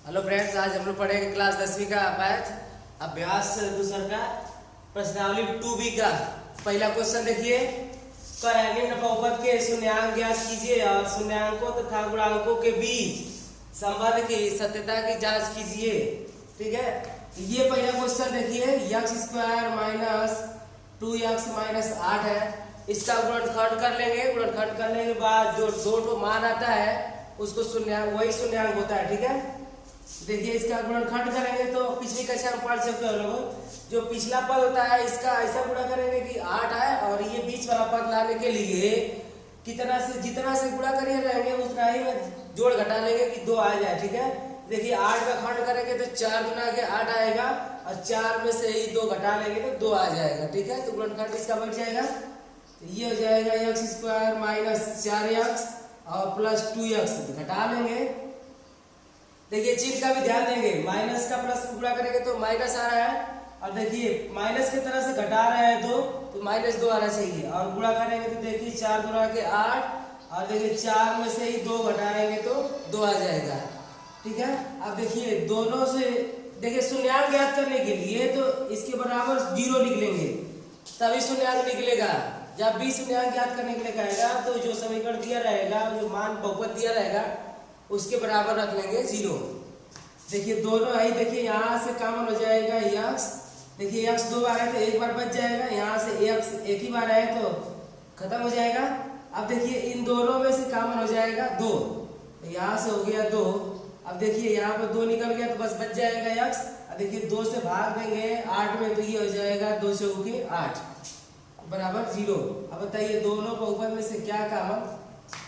Hello friends, आज हम लोग पढ़ेंगे क्लास 10वीं का मैथ अभ्यास दूसरा का प्रश्नावली 2B का पहला क्वेश्चन देखिए। करांगीण बहुपद के शून्यांक ज्ञात कीजिए और शून्यांकों तथा गुणांकों के बीच संबंध की सत्यता की जांच कीजिए। ठीक है, ये पहला क्वेश्चन देखिए। x² माइनस 2x माइनस 8 है। इसका गुणनखंड कर लेंगे। गुणनखंड करने के बाद जो दो मान आता है उसको शून्यांक, वही शून्यांक होता है। ठीक है, देखिए इसका गुणनखंड करेंगे तो पिछली कक्षा में पढ़ सकते हो लोग। जो पिछला पद होता है इसका ऐसा गुणा करेंगे कि 8 आए और ये बीच वाला पद लाने के लिए कितना से जितना से गुणा करिए रहेंगे उतना ही में जोड़ घटा लेंगे कि 2 आ जाए। ठीक है, देखिए 8 का खंड करेंगे तो 4 गुना के 8 आएगा और 4 में से ही 2 घटा लेंगे तो 2 आ जाएगा। ठीक है, तो गुणनखंड इसका बन जाएगा। तो ये हो जाएगा x² माइनस 4x और प्लस 2x घटा लेंगे। देखिए चिन्ह का भी ध्यान देंगे। माइनस का प्लस गुणा करेंगे तो माइनस आ रहा है और देखिए माइनस की तरह से घटा रहे हैं तो माइनस 2 आना चाहिए। और गुणा करेंगे तो देखिए 4 गुना के 8 और देखिए 4 में से ही 2 घटाएंगे तो 2 आ जाएगा। ठीक है, अब देखिए दोनों से देखिए शून्यांक ज्ञात करने के लिए तो इसके बराबर 0 लिख लेंगे तभी शून्यांक निकलेगा। जब भी शून्यांक ज्ञात करने के लिए कहेगा तो जो समीकरण दिया रहेगा, जो मान बहुपद दिया रहेगा उसके बराबर रख लेंगे 0। देखिए दोनों है, देखिए यहाँ से कॉमन हो जाएगा x। देखिए x 2 बार है तो एक बार बच जाएगा। यहाँ से x एक ही बार है तो खत्म हो जाएगा। अब देखिए इन दोनों में से कॉमन हो जाएगा 2, तो यहाँ से हो गया 2। अब देखिए यहाँ पर 2 निकल गया तो बस बच जाएगा x। अब देखिए 2 से भाग देंगे 8 में तो ये हो जाएगा 2 चौके 8 बराबर 0। अब बताइए दोनों बहुपद में से क्या कॉमन,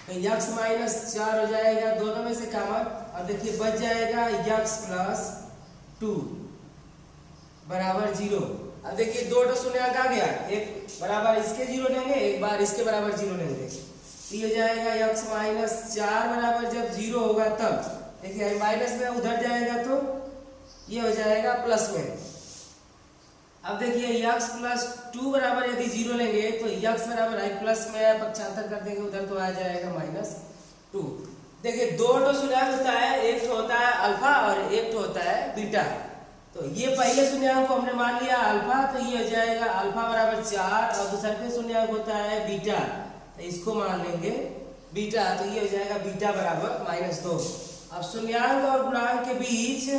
तो x माइनस 4 हो जाएगा दोनों में से कॉमन और देखिए बच जाएगा x प्लस 2 बराबर 0। अब देखिए दो शून्यांक आ गया, एक बराबर इसके 0 लेंगे, एक बार इसके बराबर 0 लेंगे तो ये जाएगा x माइनस 4 बराबर जब 0 होगा तब देखिए माइनस में उधर जाएगा तो ये हो जाएगा प्लस में। अब देखिए x प्लस 2 बराबर यदि 0 लेंगे तो x बराबर है प्लस में पक्षांतर कर देंगे उधर तो आ जाएगा माइनस 2। देखिए दो शून्यांक होता है, एक तो होता है अल्फा और एक तो होता है बीटा। तो ये पहले शून्यांक को हमने मान लिया अल्फा, तो ये हो जाएगा अल्फा बराबर 4 और दूसरा शून्यांक होता है बीटा, तो इसको मान लेंगे बीटा, तो ये हो जाएगा बीटा बराबर -2। अब शून्यांक और गुणांक के बीच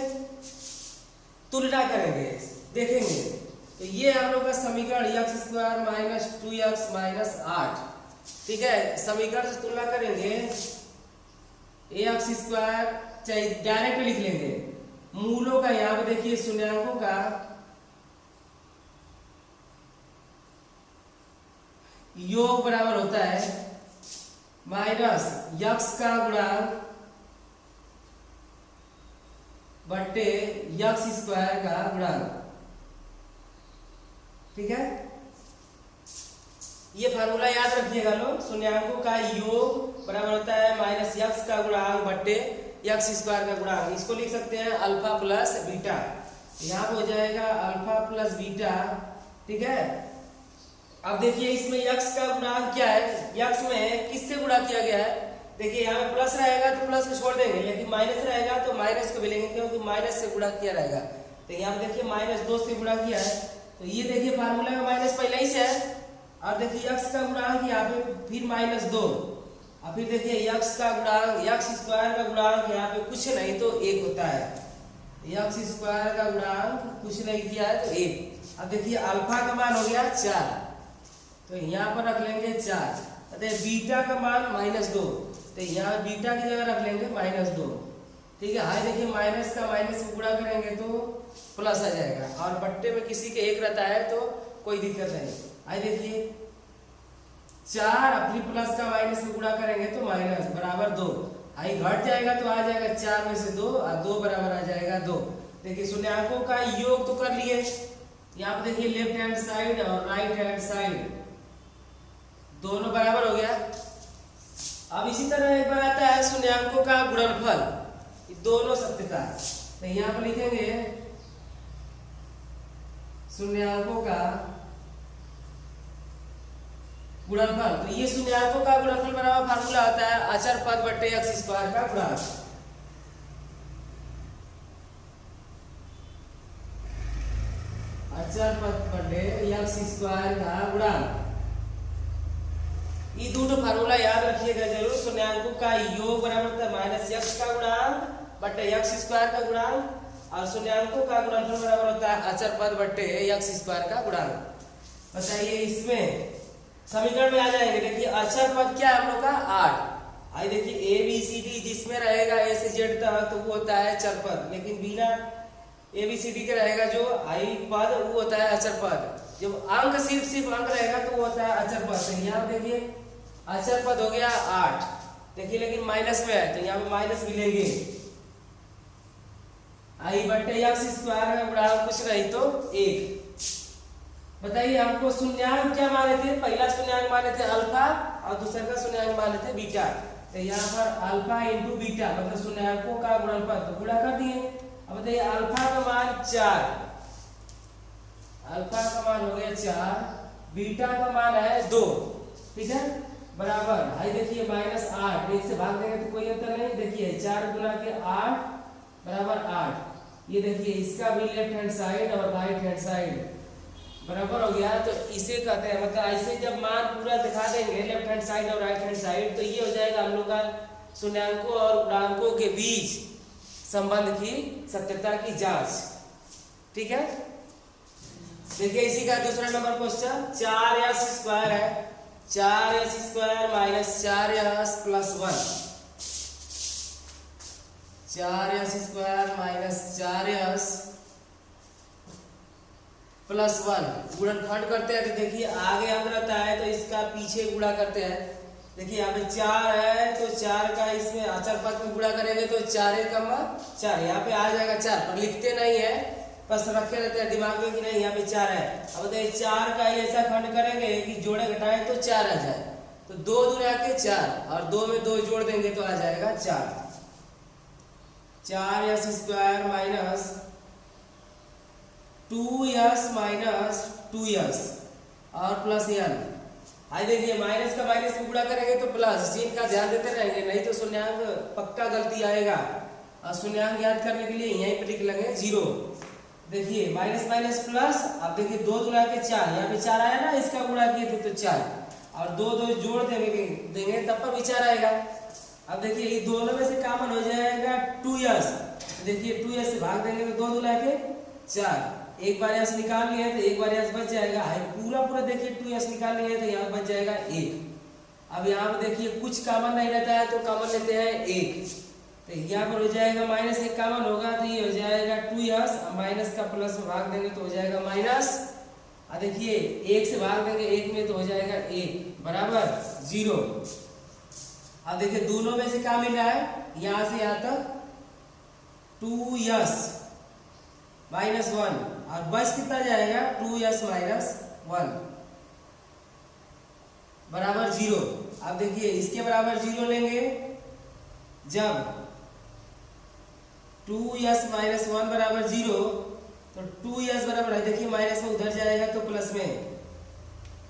तुलना करेंगे, देखेंगे तो ये हम लोग का समीकरण x² माइनस 2x माइनस 8। ठीक है, समीकरण से तुलना करेंगे ax² चाहे डायरेक्ट लिख लेंगे। मूलों का यहाँ पे देखिए शून्यांकों का योग बराबर होता है माइनस x का गुणांक बट्टे x² का गुणांक। ठीक है, ये फार्मूला याद रखिएगा लोग। शून्यांकों का योग बराबर होता है माइनस x का गुणांक बट्टे x² का गुणांक। इसको लिख सकते हैं अल्फा प्लस बीटा। यहाँ पे हो जाएगा अल्फा प्लस बीटा। ठीक है, अब देखिए इसमें x का गुणांक क्या है, x में किससे गुणा किया गया है। देखिए यहाँ पे प्लस रहेगा तो प्लस को छोड़ देंगे, लेकिन माइनस रहेगा तो माइनस को भी लेंगे क्योंकि माइनस से गुणा किया रहेगा। तो यहाँ पे देखिए -2 से गुणा किया है तो ये देखिए फार्मूला में माइनस पहले ही से है। और देखिए x का गुणांक यहाँ पे फिर -2 और फिर देखिए x का गुणांक x² का गुणांक यहाँ पे कुछ नहीं तो 1 होता है। x² का गुणांक कुछ नहीं किया है तो 1। अब देखिए अल्फा का मान हो गया 4 तो यहाँ पर रख लेंगे 4। बीटा का मान -2 तो यहाँ बीटा की जगह रख लेंगे -2। ठीक है, हाई देखिए माइनस का माइनस में गुणा करेंगे तो प्लस आ जाएगा और बट्टे में किसी के 1 रहता है तो कोई दिक्कत नहीं। आई देखिए 4 अपनी प्लस का माइनस में गुणा करेंगे तो माइनस बराबर 2। आई घट जाएगा तो आ जाएगा 4 में से 2 और 2 बराबर आ जाएगा 2। देखिए शून्यांकों का योग तो कर लिए। यहाँ पे देखिए लेफ्ट हैंड साइड और राइट हैंड साइड दोनों बराबर हो गया। अब इसी तरह एक बार आता है शून्यांकों का गुणनफल, दोनों सत्यता। तो यहाँ पर लिखेंगे शून्यांकों का गुणनफल। तो ये शून्यांकों का गुणनफल बराबर फार्मूला होता है अचर पद बट्टे x² का गुणांक। अचर पद बटे यक्स स्क्वायर का गुणांक। ये दोनों फार्मूला याद रखिएगा जरूर। शून्याङ्कों का योग बराबर होता है माइनस यक्स का गुणांक बटे यक्स स्क्वायर का गुणांक और शून्याङ्कों का गुणनफल बराबर होता है अचर पद बटे यक्स स्क्वायर का गुणांक। बताइए इसमें समीकरण में आ जाएंगे। देखिए अचर पद क्या है हम लोग का 8। आई देखिए ए बी सी डी जिसमें रहेगा ए से जेड तक तो वो होता है चर पद, लेकिन बिना ए बी सी डी के रहेगा जो आई पद वो होता है अचर पद। जब अंक सिर्फ अंक रहेगा तो वो होता है अचर पद। तो यहाँ देखिए अचर पद हो गया 8, देखिए लेकिन माइनस में है तो यहाँ पे माइनस भी लेंगे। आई बटे यक्स स्क्वायर का गुणांक कुछ नहीं तो 1। बताइए हमको शून्याङ्क क्या माने थे? पहला शून्याङ्क माने थे अल्फा और दूसरा का शून्याङ्क माने थे बीटा। तो यहाँ पर अल्फा इंटू बीटा मतलब शून्याङ्कों का गुणनफल तो गुणा कर दिए। अब बताइए अल्फा का मान 4, अल्फा का मान हो गया 4, बीटा का मान है 2, ठीक है बराबर। भाई देखिए -8 एक से भाग देंगे तो कोई अंतर नहीं। देखिए 4 गुना के 8 बराबर 8। ये देखिए इसका भी लेफ्ट हैंड साइड और राइट हैंड साइड बराबर हो गया। तो इसे कहते हैं मतलब ऐसे जब मान पूरा दिखा देंगे लेफ्ट हैंड साइड और राइट हैंड साइड तो ये हो जाएगा हम लोग का शून्याङ्कों और गुणांकों के बीच संबंध की सत्यता की जांच, ठीक है। देखिए इसी का दूसरा नंबर क्वेश्चन 4s स्क्वायर है, 4s square minus 4s plus 1, 4s square minus 4s plus 1 गुणनखंड करते हैं। तो देखिए आगे अंक रहता है तो इसका पीछे गुणा करते हैं। देखिए यहाँ पे 4 है तो 4 का इसमें अचर पद में गुणा करेंगे तो 4 × 4 यहाँ पे आ जाएगा 4, पर लिखते नहीं है बस रखे रहते हैं दिमाग में कि नहीं यहाँ पे 4 है। अब बताइए 4 का ऐसा खंड करेंगे कि जोड़े घटाएं तो 4 आ जाए। तो 2 दूना के 4 और 2 में 2 जोड़ देंगे तो आ जाएगा 4। 4s square minus 2s minus 2s और प्लस n। आई देखिए माइनस का माइनस में गुणा करेंगे तो प्लस, चिन्ह का ध्यान देते रहेंगे नहीं तो शून्याङ्क पक्का गलती आएगा। और शून्याङ्क याद करने के लिए यहीं पे लिख लेंगे 0। देखिए माइनस माइनस प्लस। अब देखिए 2 गुना के 4 यहाँ पे 4 आया ना, इसका गुणा किए थे तो 4 और 2 जोड़ देंगे तब पर भी 4 आएगा। अब देखिए ये दोनों में से कॉमन हो जाएगा 2s। देखिए 2s से भाग देंगे तो 2 गुना के 4, एक बार यस निकाल लिए तो एक बार यस बच जाएगा। पूरा देखिए 2s निकाल लिए तो यहाँ बच जाएगा 1। अब यहाँ पर देखिए कुछ कॉमन नहीं रहता है तो कॉमन लेते हैं 1। तो यहाँ पर हो जाएगा माइनस 1 कॉमन होगा तो ये हो जाएगा 2s, माइनस का प्लस में भाग देंगे तो हो जाएगा माइनस। अब देखिए 1 से भाग देंगे 1 में तो हो जाएगा 1 बराबर 0। अब देखिए दोनों में से क्या मिल रहा है यहाँ से यहाँ तक 2s माइनस 1 और बस कितना जाएगा 2s माइनस 1 बराबर 0। अब देखिए इसके बराबर 0 लेंगे जब 2s माइनस 1 बराबर 0 तो 2s बराबर है। देखिए माइनस में उधर जाएगा तो प्लस में।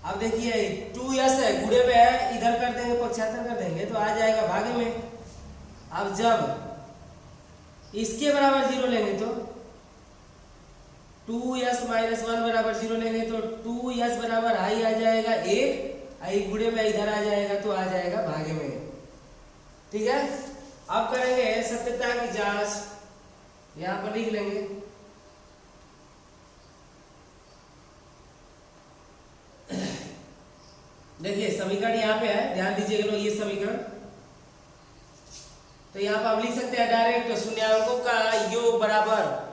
अब देखिए 2s है गुणे में है, इधर कर देंगे पक्षांतर कर देंगे तो आ जाएगा भागे में। अब जब इसके बराबर 0 लेंगे तो 2s माइनस 1 बराबर 0 लेंगे तो 2s बराबर आई आ जाएगा 1, आई गुणे में इधर आ जाएगा तो आ जाएगा भागे में, ठीक है। अब करेंगे सत्यता की जांच, यहाँ पर लिख लेंगे देखिए समीकरण यहाँ पे है, ध्यान दीजिएगा लोग ये समीकरण। तो यहाँ पर आप लिख सकते हैं डायरेक्ट शून्याङ्कों का योग बराबर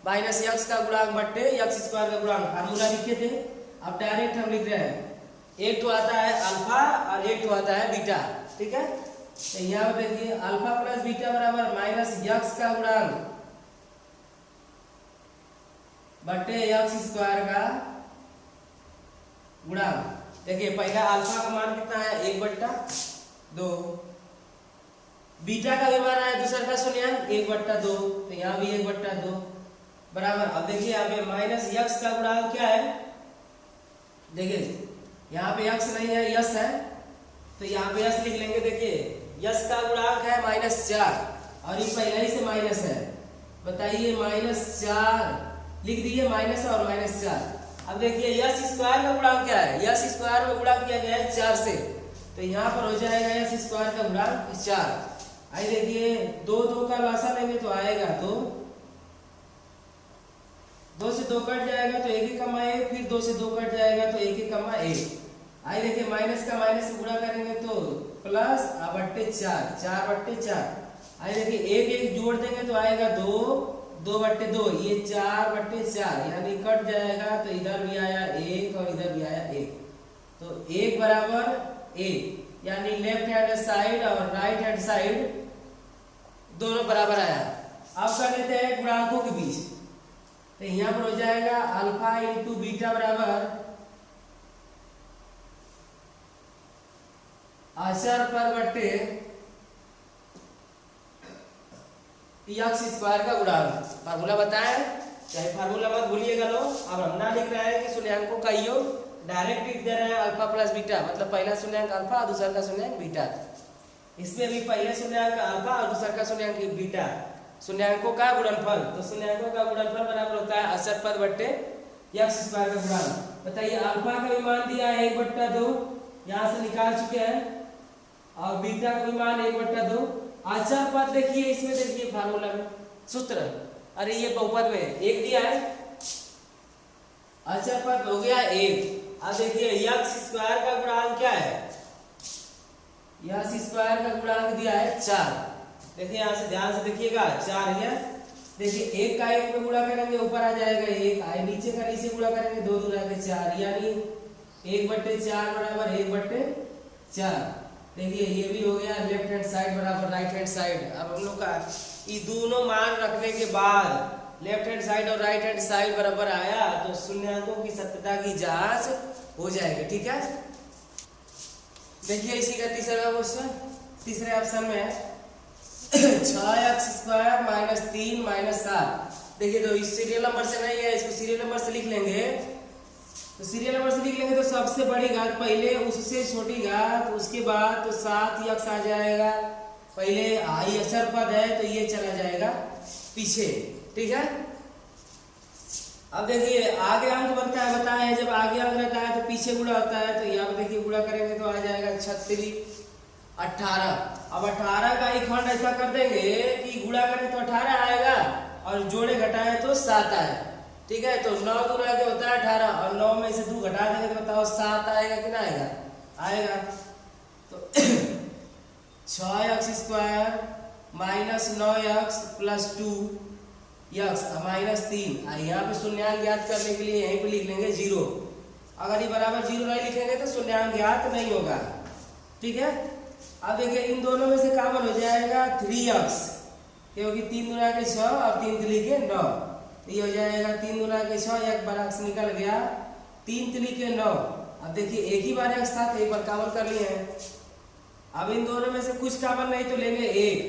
माइनस यक्स का गुणांक बट्टे यक्स स्क्वायर का गुणांक। फार्मूला लिखे थे, अब डायरेक्ट हम लिख रहे हैं। एक तो आता है अल्फा और एक तो आता है बीटा, ठीक है। तो यहाँ पर देखिए अल्फा प्लस बीटा बराबर माइनस यक्स का गुणांक बट्टे यक्स स्क्वायर का गुणांक। देखिए पहला अल्फा का मान कितना है 1/2, बीटा का भी मान है दूसरा का शून्याङ्क 1/2, तो यहाँ भी 1/2 बराबर। अब देखिए यहाँ पे माइनस यक्स का गुणांक क्या है, देखिए यहाँ पे यक्स नहीं है यस है तो यहाँ पे यस लिख लेंगे। देखिए यस का गुणांक है -4 और ये पहले ही से माइनस है। बताइए -4 लिख दीजिए, माइनस और -4 अब देखिए यस स्क्वायर का गुणांक क्या है, यस स्क्वायर में गुणा किया गया है 4 से, तो यहाँ पर हो जाएगा यस स्क्वायर का गुणांक 4। आई देखिए 2 2 का लासा लेंगे तो आएगा 2, 2 से 2 कट जाएगा तो 1 कमा 1, फिर 2 से 2 कट जाएगा तो 1 कमा 1। आई देखिए माइनस का माइनस से गुणा करेंगे तो प्लस बट्टे 4, 4 बट्टे 4। आई देखिए 1 1 जोड़ देंगे तो आएगा 2, 2 बट्टे 2, ये 4 बट्टे 4, यानी कट जाएगा तो इधर भी आया 1 और इधर भी आया 1, तो 1 बराबर 1, यानी लेफ्ट हैंड साइड और राइट हैंड साइड दोनों बराबर आया। अब कर लेते हैं गुणांकों के बीच, तो यहाँ पर हो जाएगा अल्फा इंटू बीटा बराबर आचर पर बट्टे यक्स स्क्वायर का गुणांक। फार्मूला बताएं, चाहे फार्मूला मत भूलिएगा लोग। अब हम ना लिख रहे हैं कि शून्यांकों का योग, डायरेक्ट लिख दे रहे हैं अल्फा प्लस बीटा, मतलब पहला शून्यांक अल्फा और दूसरा का शून्यांक बीटा। इसमें भी पहले शून्यांक अल्फा और दूसरा का शून्यांक बीटा, शून्यांकों का गुणनफल। तो शून्यांकों का गुणनफल बराबर होता है आचर पद बट्टे यक्स स्क्वायर का गुणांक। बताइए अल्फा का भी मान दिया है 1/2, यहाँ से निकाल चुके हैं, और बीटा का भी मान 1/2। आचर पद देखिए, इसमें देखिए फार्मूला में सूत्र, अरे ये बहुपद में 1 दिया है, आचर पद हो गया 1। अब देखिए यक्स स्क्वायर का गुणांक क्या है, यक्स स्क्वायर का गुणांक दिया है 4। देखिए यहाँ से ध्यान से देखिएगा 4 है, देखिए 1 का 1 में गुणा करेंगे ऊपर आ जाएगा 1, आई नीचे का नीचे गुणा करेंगे 2 2 के 4, यानी 1/4 बराबर 1/4। देखिए ये भी हो गया लेफ्ट हैंड साइड बराबर राइट हैंड साइड। अब हम लोग का ये दोनों मान रखने के बाद लेफ्ट हैंड साइड और राइट हैंड साइड बराबर आया तो शून्यांकों की सत्यता की जांच हो जाएगी। ठीक है, देखिए इसी का तीसरा क्वेश्चन, तीसरे ऑप्शन में है 6x स्क्वायर -3 -7। देखिए तो इस सीरियल नंबर से नहीं है, इसको सीरियल नंबर से लिख लेंगे। तो सीरियल नंबर से लिख लेंगे तो सबसे बड़ी घात पहले, उससे छोटी घात, उसके बाद तो 7x आ जाएगा। पहले आई अचर पद है तो ये चला जाएगा पीछे। ठीक है, अब देखिए आगे अंक बढ़ता है, बताया जब आगे अंक रहता है तो पीछे गुणा होता है, तो यहाँ पर देखिए गुणा करेंगे तो आ जाएगा 36 18। अब 18 का एक खंड ऐसा कर देंगे कि गुणा करें तो 18 आएगा और जोड़े घटाए तो 7 आए। ठीक है, तो 9 गुना के होता है 18, और 9 में से 2 घटा देंगे तो बताओ 7 आएगा कि ना आएगा, आएगा। तो 6x स्क्वायर -9x + 2x -3। यहाँ पे शून्यांक ज्ञात करने के लिए यहीं पे लिख लेंगे 0। अगर ये बराबर 0 नहीं लिखेंगे तो शून्यांक ज्ञात नहीं होगा। ठीक है, अब देखिए इन दोनों में से कॉमन हो जाएगा 3x, क्योंकि 3 गुना के 6 और 3 तिली के 9, ये हो जाएगा 3 गुना के 6, एक बार x निकल गया, 3 तिली के 9। अब देखिए एक ही बार x था तो एक बार कॉमन कर लिए हैं। अब इन दोनों में से कुछ कॉमन नहीं तो लेंगे 1,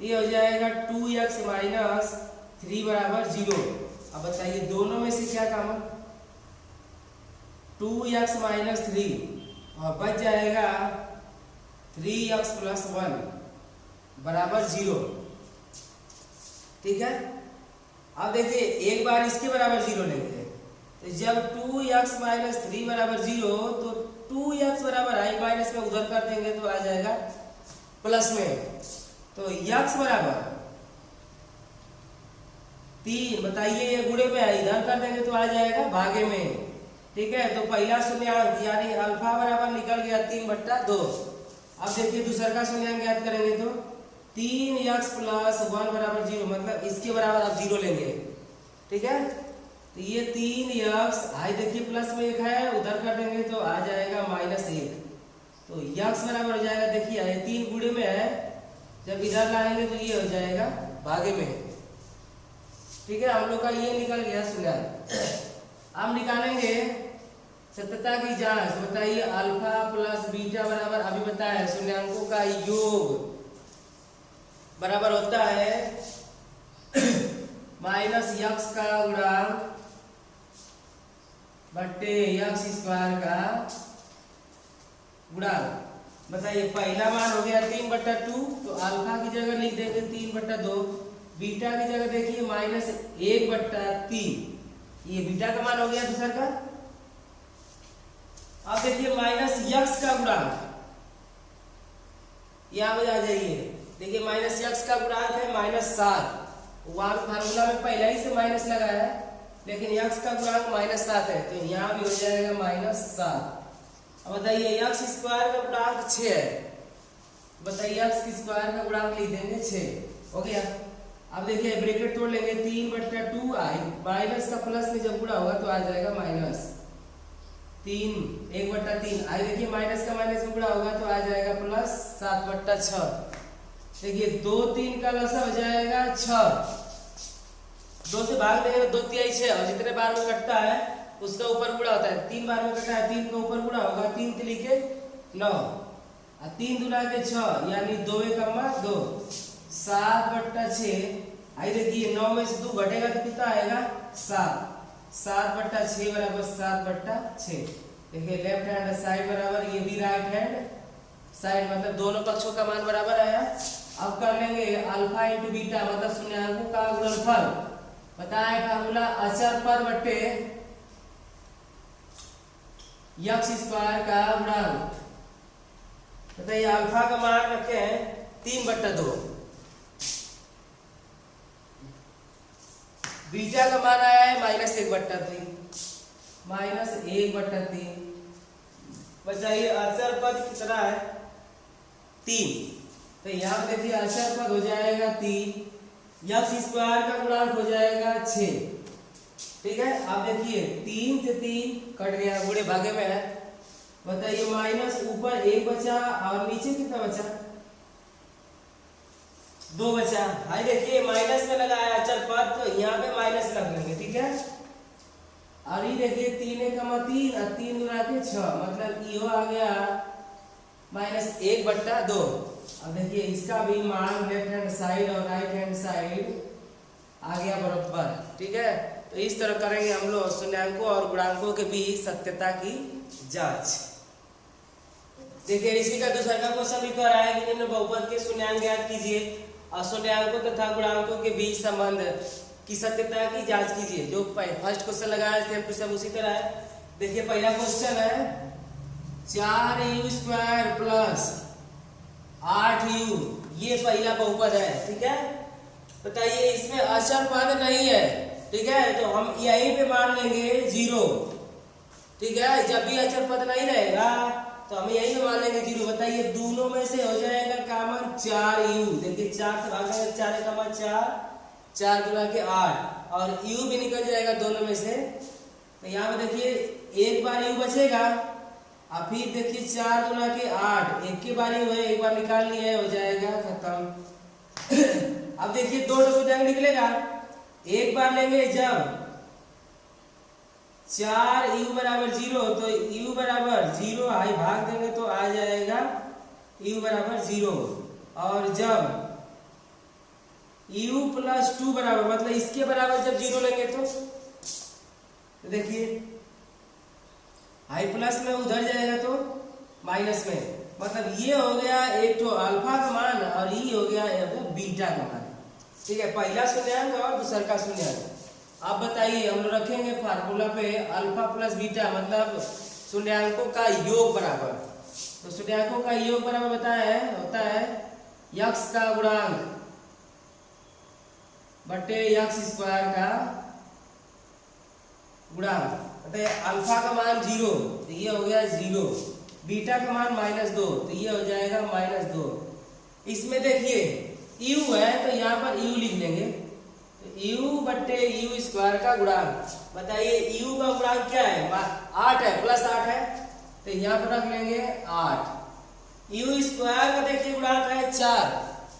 ये हो जाएगा 2x - 3 बराबर 0। अब बताइए दोनों में से क्या कॉमन, 2x - 3 और बच जाएगा 3x + 1 बराबर 0। ठीक है, अब देखिए एक बार इसके बराबर 0 लेंगे, तो जब 2x - 3 बराबर 0 तो 2x बराबर आई माइनस में उधर कर देंगे तो आ जाएगा प्लस में, तो x बराबर 3। बताइए ये गुणे में है, इधर कर देंगे तो आ जाएगा भागे में। ठीक है, तो पहला शून्यांक यानी अल्फा बराबर निकल गया 3/2। अब देखिए दूसरा का शून्यांक ज्ञात करेंगे तो 3x + 1 बराबर 0, मतलब इसके बराबर आप 0 लेंगे। ठीक है, तो ये 3x, आई देखिए प्लस में 1 है, उधर कर देंगे तो आ जाएगा -1, तो x बराबर हो जाएगा, देखिए ये 3 गुणे में है, जब इधर लाएंगे तो ये हो जाएगा भागे में। ठीक है, हम लोग का ये निकल गया शून्यांक। अब निकालेंगे सत्यता की जांच। बताइए अल्फा प्लस बीटा बराबर, अभी बताया शून्यांकों का योग बराबर होता है -x का गुणांक बट्टे x स्क्वायर का गुणांक। बताइए पहला मान हो गया 3/2, तो अल्फा की जगह लिख देंगे 3/2, बीटा की जगह देखिए -1/3, ये बीटा का मान हो गया दूसरा का, अब देखिए माइनस यक्स का गुणांक, यहाँ पे आ जाइए, देखिए माइनस यक्स का गुणांक है -7। वहां फार्मूला में पहले ही से माइनस लगा है, लेकिन यक्स का गुणांक -7 है, तो यहाँ भी हो जाएगा -7। अब बताइए यक्स स्क्वायर का गुणांक 6 है, बताइए यक्स स्क्वायर का गुणांक लिख देंगे 6, हो गया। अब देखिए ब्रैकेट तोड़ लेंगे, 3/2 आई, माइनस का प्लस में जब गुणा होगा तो आ जाएगा -3, 1/3 आई, देखिए माइनस का माइनस में गुणा होगा तो आ जाएगा प्लस 7/6। देखिए 2 3 का लसा हो जाएगा 6, 2 से भाग देंगे तो 2 तिहाई 6, और जितने बार में कटता है उसका ऊपर गुणा होता है, 3 बार में कटा है 3 का ऊपर गुणा होगा, 3 तिलिके 9 और 3 दूना के 6, यानी 2 एकम्मा 2, 7/6 आई। देखिए 9 में से 2 घटेगा तो कितना आएगा 7, 7/6 बराबर 7/6। देखिए लेफ्ट हैंड साइड बराबर, ये भी राइट हैंड साइड, मतलब दोनों पक्षों का मान बराबर आया। अब कर लेंगे अल्फा इंटू बीटा, मतलब शून्यांकों का गुणनफल, बताए फार्मूला अचर पद बट्टे यक्स स्क्वायर का गुणांक। बताइए अल्फा का मान रखे हैं 3/2, बीटा का मान आया है -1/3, -1/3। बताइए अचर पद कितना है 3, तो यहाँ पे देखिए अचर पद हो जाएगा 3, यक्स स्क्वायर का गुणांक हो जाएगा 6, ठीक है। अब देखिए 3 से 3 कट गया, बूढ़े भागे में है। बताइए माइनस ऊपर 1 बचा और नीचे कितना बचा 2 बचा। भाई देखिए माइनस में लगाया अचर पद, तो यहाँ पे माइनस लग लेंगे, ठीक है। और ये देखिए 3 एकम 3 और 3 गुना के 6, मतलब यो आ गया -1/2। अब देखिए इसका भी मान लेफ्ट हैंड साइड और राइट हैंड साइड आ गया बराबर, ठीक है। तो इस तरह करेंगे हम लोग शून्याङ्कों और गुणांकों के बीच सत्यता की जांच। देखिए इसी का दूसरा का क्वेश्चन भी कह रहा है कि निम्न बहुपद के शून्याङ्क ज्ञात कीजिए और शून्याङ्कों तथा गुणांकों के बीच संबंध की सत्यता की जांच कीजिए। जो फर्स्ट क्वेश्चन लगाया सेम टू सेम उसी तरह है। देखिए पहला क्वेश्चन है 4u² प्लस 8u, ये पहला बहुपद है, ठीक है। बताइए इसमें अचर पद नहीं है, ठीक है, तो हम यहीं पे मान लेंगे 0, ठीक है। जब भी अचर पद नहीं रहेगा तो हम यहीं पे मान लेंगे 0। बताइए दोनों में से हो जाएगा कॉमन 4u, देखिए 4 से भाग देंगे 4 एकम 4, 4 गुना के 8, और u भी निकल जाएगा दोनों में से। तो यहाँ पे देखिए एक बार u बचेगा, और फिर देखिए 4 गुना के 8, एक के बार ही हुए, एक बार निकाल लिया हो जाएगा खत्म। अब देखिए 2 टोक निकलेगा, एक बार लेंगे जब 4u बराबर 0, तो u बराबर 0 आई भाग देंगे तो आ जाएगा u बराबर 0, और जब u + 2 बराबर, मतलब इसके बराबर जब 0 लेंगे तो देखिए आई प्लस में उधर जाएगा तो माइनस में, मतलब ये हो गया एक तो अल्फा का मान और ये हो गया बीटा का मान, ठीक है। पहला शून्याङ्क और दूसरा का शून्याङ्क। अब बताइए हम लोग रखेंगे फार्मूला पे अल्फा प्लस बीटा, मतलब शून्याङ्कों का योग बराबर। तो शून्याङ्कों का योग बराबर बताया है, होता है यक्स का गुणांक बटे यक्स स्क्वायर का गुणांक। बताइए अल्फा का मान 0, तो ये हो गया 0, बीटा का मान -2, तो ये हो जाएगा -2। इसमें देखिए u है तो यहाँ पर u लिख लेंगे, तो u बट्टे u स्क्वायर का गुणांक। बताइए u का गुणांक क्या है 8 है, +8 है, तो यहाँ पर रख लेंगे 8। u स्क्वायर का देखिए गुणांक है 4,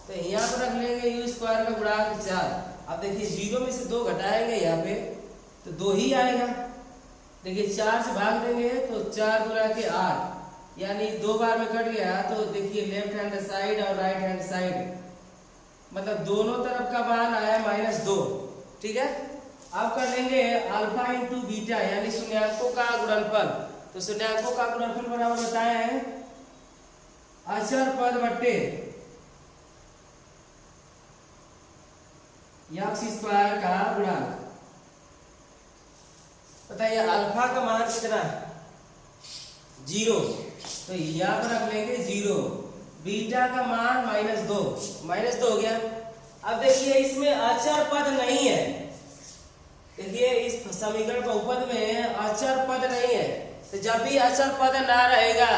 तो यहाँ पर रख लेंगे u स्क्वायर का गुणांक 4। अब देखिए 0 में से 2 घटाएंगे यहाँ पे तो 2 ही आएगा। देखिए 4 से भाग देंगे तो 4 गुना के 8, यानी 2 बार में कट गया। तो देखिए लेफ्ट हैंड साइड और राइट हैंड साइड, मतलब दोनों तरफ का मान आया -2, ठीक है। अब कर लेंगे अल्फा इंटू बीटा, यानी शून्याङ्कों का गुणनफल। तो शून्याङ्कों का गुणनफल बराबर बताया है अचर पद बट्टे यक्स स्क्वायर का गुणांक। बताइए अल्फा का मान कितना है जीरो, तो यहाँ पर हम लेंगे जीरो, बीटा का मान माइनस दो हो गया। अब देखिए इसमें अचर पद नहीं है, देखिए इस समीकरण बहुपद में अचर पद नहीं है, तो जब भी अचर पद ना रहेगा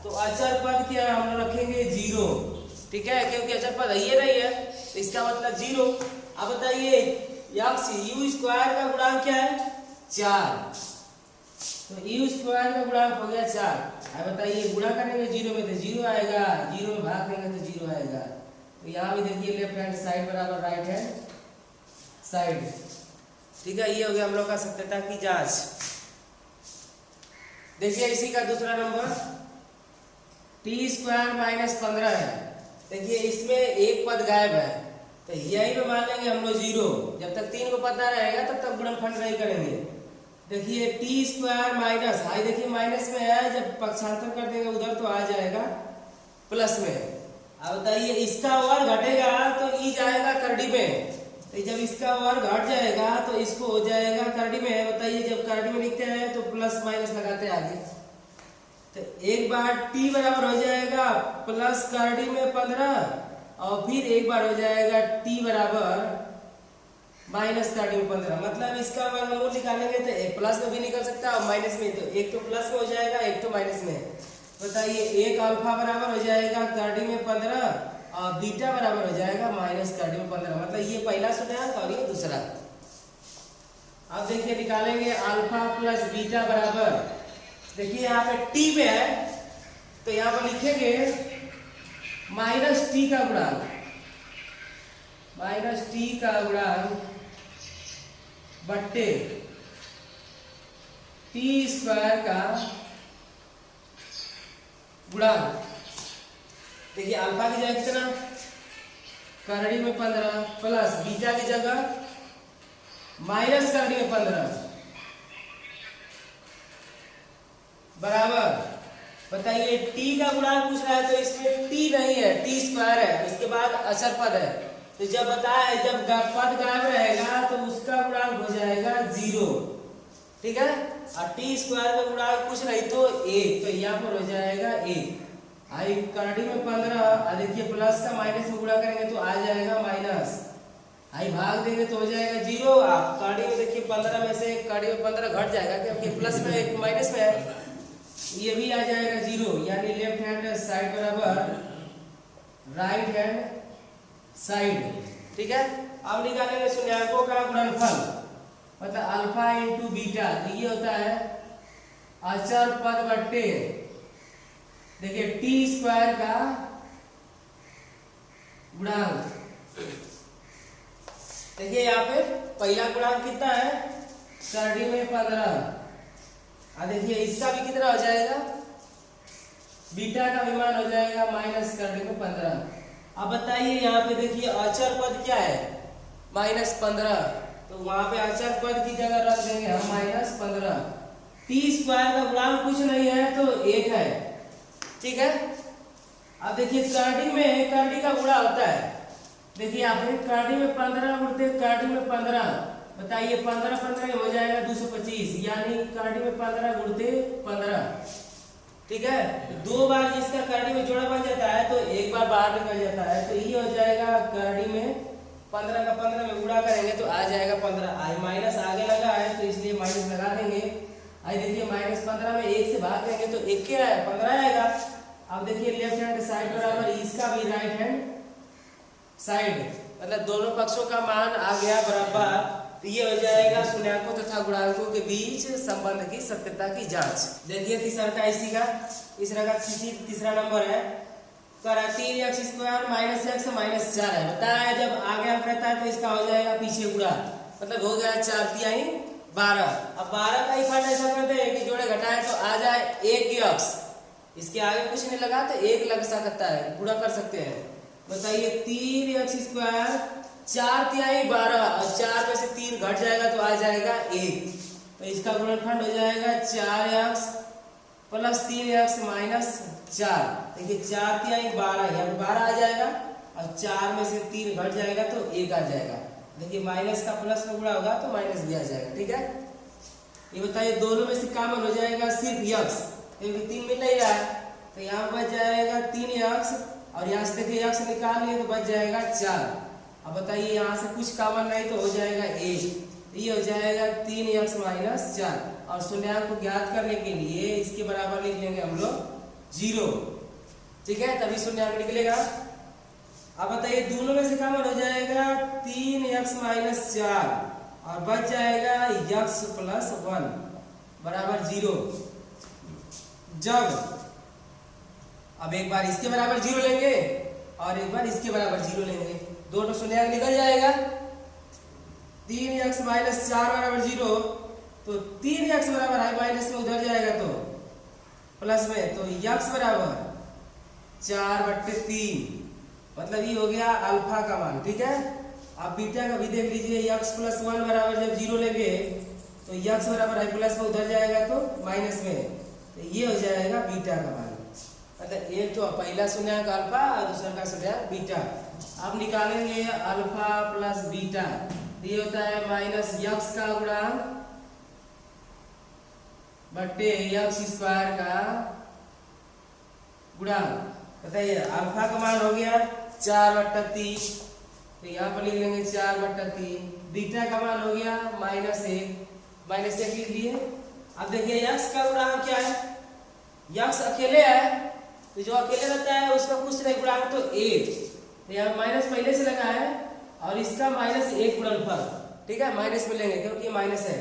तो अचर पद क्या हम लोग रखेंगे जीरो, ठीक है, क्योंकि अचर पद ये नहीं है तो इसका मतलब जीरो। अब बताइए यक्स यू स्क्वायर का गुणांक क्या है 4, तो यू स्क्वायर का गुणांक हो गया 4। अब बताइए गुणा करने में जीरो में तो जीरो आएगा, जीरो में भाग देंगे तो जीरो आएगा। तो यहाँ भी देखिए लेफ्ट हैंड साइड बराबर राइट हैंड साइड, ठीक है, ये हो गया हम लोग का सत्यता की जांच। देखिए इसी का दूसरा नंबर टी स्क्वायर माइनस 15 है। देखिए इसमें एक पद गायब है, तो यही पे मान लेंगे हम लोग जीरो, जब तक 3 को पता रहेगा तब तक गुणनखंड नहीं करेंगे। देखिए टी स्क्वायर माइनस, आई देखिए माइनस में है, जब पक्षांतर कर देंगे उधर तो आ जाएगा प्लस में। अब बताइए इसका वर्ग घटेगा तो ई जाएगा करड़ी में, तो जब इसका वर्ग घट जाएगा तो इसको हो जाएगा करड़ी में। बताइए जब करड़ी में लिखते हैं तो प्लस माइनस लगाते हैं आगे, तो एक बार t बराबर हो जाएगा प्लस करड़ी में 15 और फिर एक बार हो जाएगा t बराबर माइनस करड़ी में 15। मतलब इसका वर्गमूल निकालेंगे तो प्लस में भी निकल सकता है और माइनस में, तो एक तो प्लस में हो जाएगा एक तो माइनस में। बताइए एक अल्फा बराबर हो जाएगा करड़ी में 15 और बीटा बराबर हो जाएगा माइनस करड़ी में 15। मतलब ये पहला सूत्र और ये दूसरा। अब देखिए निकालेंगे अल्फा प्लस बीटा बराबर, देखिए यहाँ पे टी में है तो यहाँ पर लिखेंगे माइनस टी का गुणांक, माइनस टी का गुणांक बट्टे टी स्क्वायर का गुणांक। देखिए अल्फा की जगह कितना करड़ी में 15 प्लस बीटा की जगह माइनस करड़ी में 15 बराबर। बताइए t का गुणांक पूछ रहा है तो इसमें t नहीं है, t स्क्वायर है, इसके बाद अचर पद है, तो जब बताया जब पद गायब रहेगा तो उसका गुणांक हो जाएगा जीरो, ठीक है। और t स्क्वायर का गुणांक कुछ नहीं तो 1, तो यहाँ पर हो जाएगा 1। आई करड़ी में 15, देखिए प्लस का माइनस में गुणा करेंगे तो आ जाएगा माइनस, आई भाग देंगे तो हो जाएगा जीरो। आप करड़ी में देखिए 15 में से करड़ी में 15 घट जाएगा क्योंकि प्लस में एक माइनस में है, ये भी आ जाएगा जीरो, यानी लेफ्ट हैंड साइड बराबर राइट हैंड साइड, ठीक है। अब निकालेंगे शून्याङ्कों का गुणनफल, मतलब अल्फा इंटू बीटा, तो ये होता है अचर पद बट्टे देखिए टी स्क्वायर का गुणांक। देखिए यहाँ पे पहला गुणांक कितना है करड़ी में 15, देखिए इसका भी कितना हो जाएगा बीटा का विमान हो जाएगा माइनस करड़ी में 15। अब बताइए यहाँ पे देखिए अचर पद क्या है माइनस 15, तो वहां पे अचर पद की जगह रख देंगे हम माइनस 15। टी स्क्वायर का गुणांक कुछ नहीं है तो 1 है, ठीक है। अब देखिए करड़ी में करड़ी का गुणा होता है, देखिए यहाँ पे करड़ी में 15 गुणते करड़ी में 15, बताइए 15 15 हो जाएगा 225, यानी करड़ी में 15 गुणते 15, ठीक है। दो बार जिसका करड़ी में जोड़ा बन जाता है तो एक बार बाहर निकल जाता है, तो ये हो जाएगा करड़ी में 15 का 15 में गुणा करेंगे तो आ जाएगा 15। आई माइनस आगे लगा है तो इसलिए माइनस लगा देंगे। आई देखिए माइनस 15 में 1 से भाग देंगे तो 1 क्या है 15 आएगा। अब देखिए लेफ्ट हैंड साइड बराबर इसका भी राइट हैंड साइड, मतलब दोनों पक्षों का मान आ गया बराबर, तो ये हो जाएगा शून्याङ्कों तथा गुणांकों के बीच संबंध की सत्यता की जांच। देखिए तीसरा का इसी का तीसरा नंबर है 3x square minus x minus 4 है। बताया जब आगे अंक रहता है तो इसका हो जाएगा पीछे गुणा, मतलब हो गया 4 तिहाई 12। अब 12 का ही खंड ऐसा करते हैं कि जोड़े घटाए तो आ जाए 1 की अक्ष, इसके आगे कुछ नहीं लगा तो 1 लग सकता है, गुणा कर सकते हैं। बताइए 3x स्क्वायर 4 तिहाई 12 और 4 में से 3 घट जाएगा तो आ जाएगा 1, तो इसका गुणनखंड हो जाएगा 4x प्लस 3x माइनस 4। देखिए 4 तिहाई 12, यहाँ 12 आ जाएगा और 4 में से 3 घट जाएगा तो 1 आ जाएगा। देखिए माइनस का प्लस में गुणा होगा तो माइनस भी आ जाएगा, ठीक है। ये बताइए दोनों में से कॉमन हो जाएगा सिर्फ x, क्योंकि 3 मिल नहीं रहा है, तो यहाँ बच जाएगा 3 यक्स, और यहाँ से देखिए यक्स निकाल लिए तो बच जाएगा 4। अब बताइए यहाँ से कुछ कॉमन नहीं तो हो जाएगा 1, ये हो जाएगा 3x माइनस 4। और शून्यांक को ज्ञात करने के लिए इसके बराबर लिख लेंगे हम लोग 0, ठीक है, तभी शून्यांक निकलेगा। अब बताइए दोनों में से कॉमन हो जाएगा 3x माइनस 4 और बच जाएगा x प्लस 1 बराबर 0। जब अब एक बार इसके बराबर 0 लेंगे और एक बार इसके बराबर 0 लेंगे, दोनों शून्यांक निकल जाएगा। 3x माइनस 4 बराबर 0, तो 3x बराबर है माइनस में उधर जाएगा तो प्लस में, तो x बराबर 4/3, मतलब ये हो गया अल्फा का मान, ठीक है। अब बीटा का भी देख लीजिए, x प्लस 1 बराबर जब 0 लेंगे तो x बराबर है प्लस में उधर जाएगा तो माइनस में, तो ये हो जाएगा बीटा का मान। मतलब एक तो पहला शून्यांक अल्फा और दूसरा का शून्यांक बीटा। अब निकालेंगे अल्फा प्लस बीटा, ये होता है माइनस यक्स का गुणांक बट्टे यक्स स्क्वायर का गुणांक। बताइए अल्फा का मान हो गया 4/3, तो यहाँ पर लिख लेंगे 4/3। बीटा का मान हो गया -1 लिख लिए। अब देखिए यक्स का गुणांक क्या है, यक्स अकेले है, तो जो अकेले रहता है उसका कुछ नहीं गुणांक तो 1, तो यहाँ माइनस पहले से लगा है और इसका -1 गुणनफल, ठीक है, माइनस में लेंगे क्योंकि माइनस है।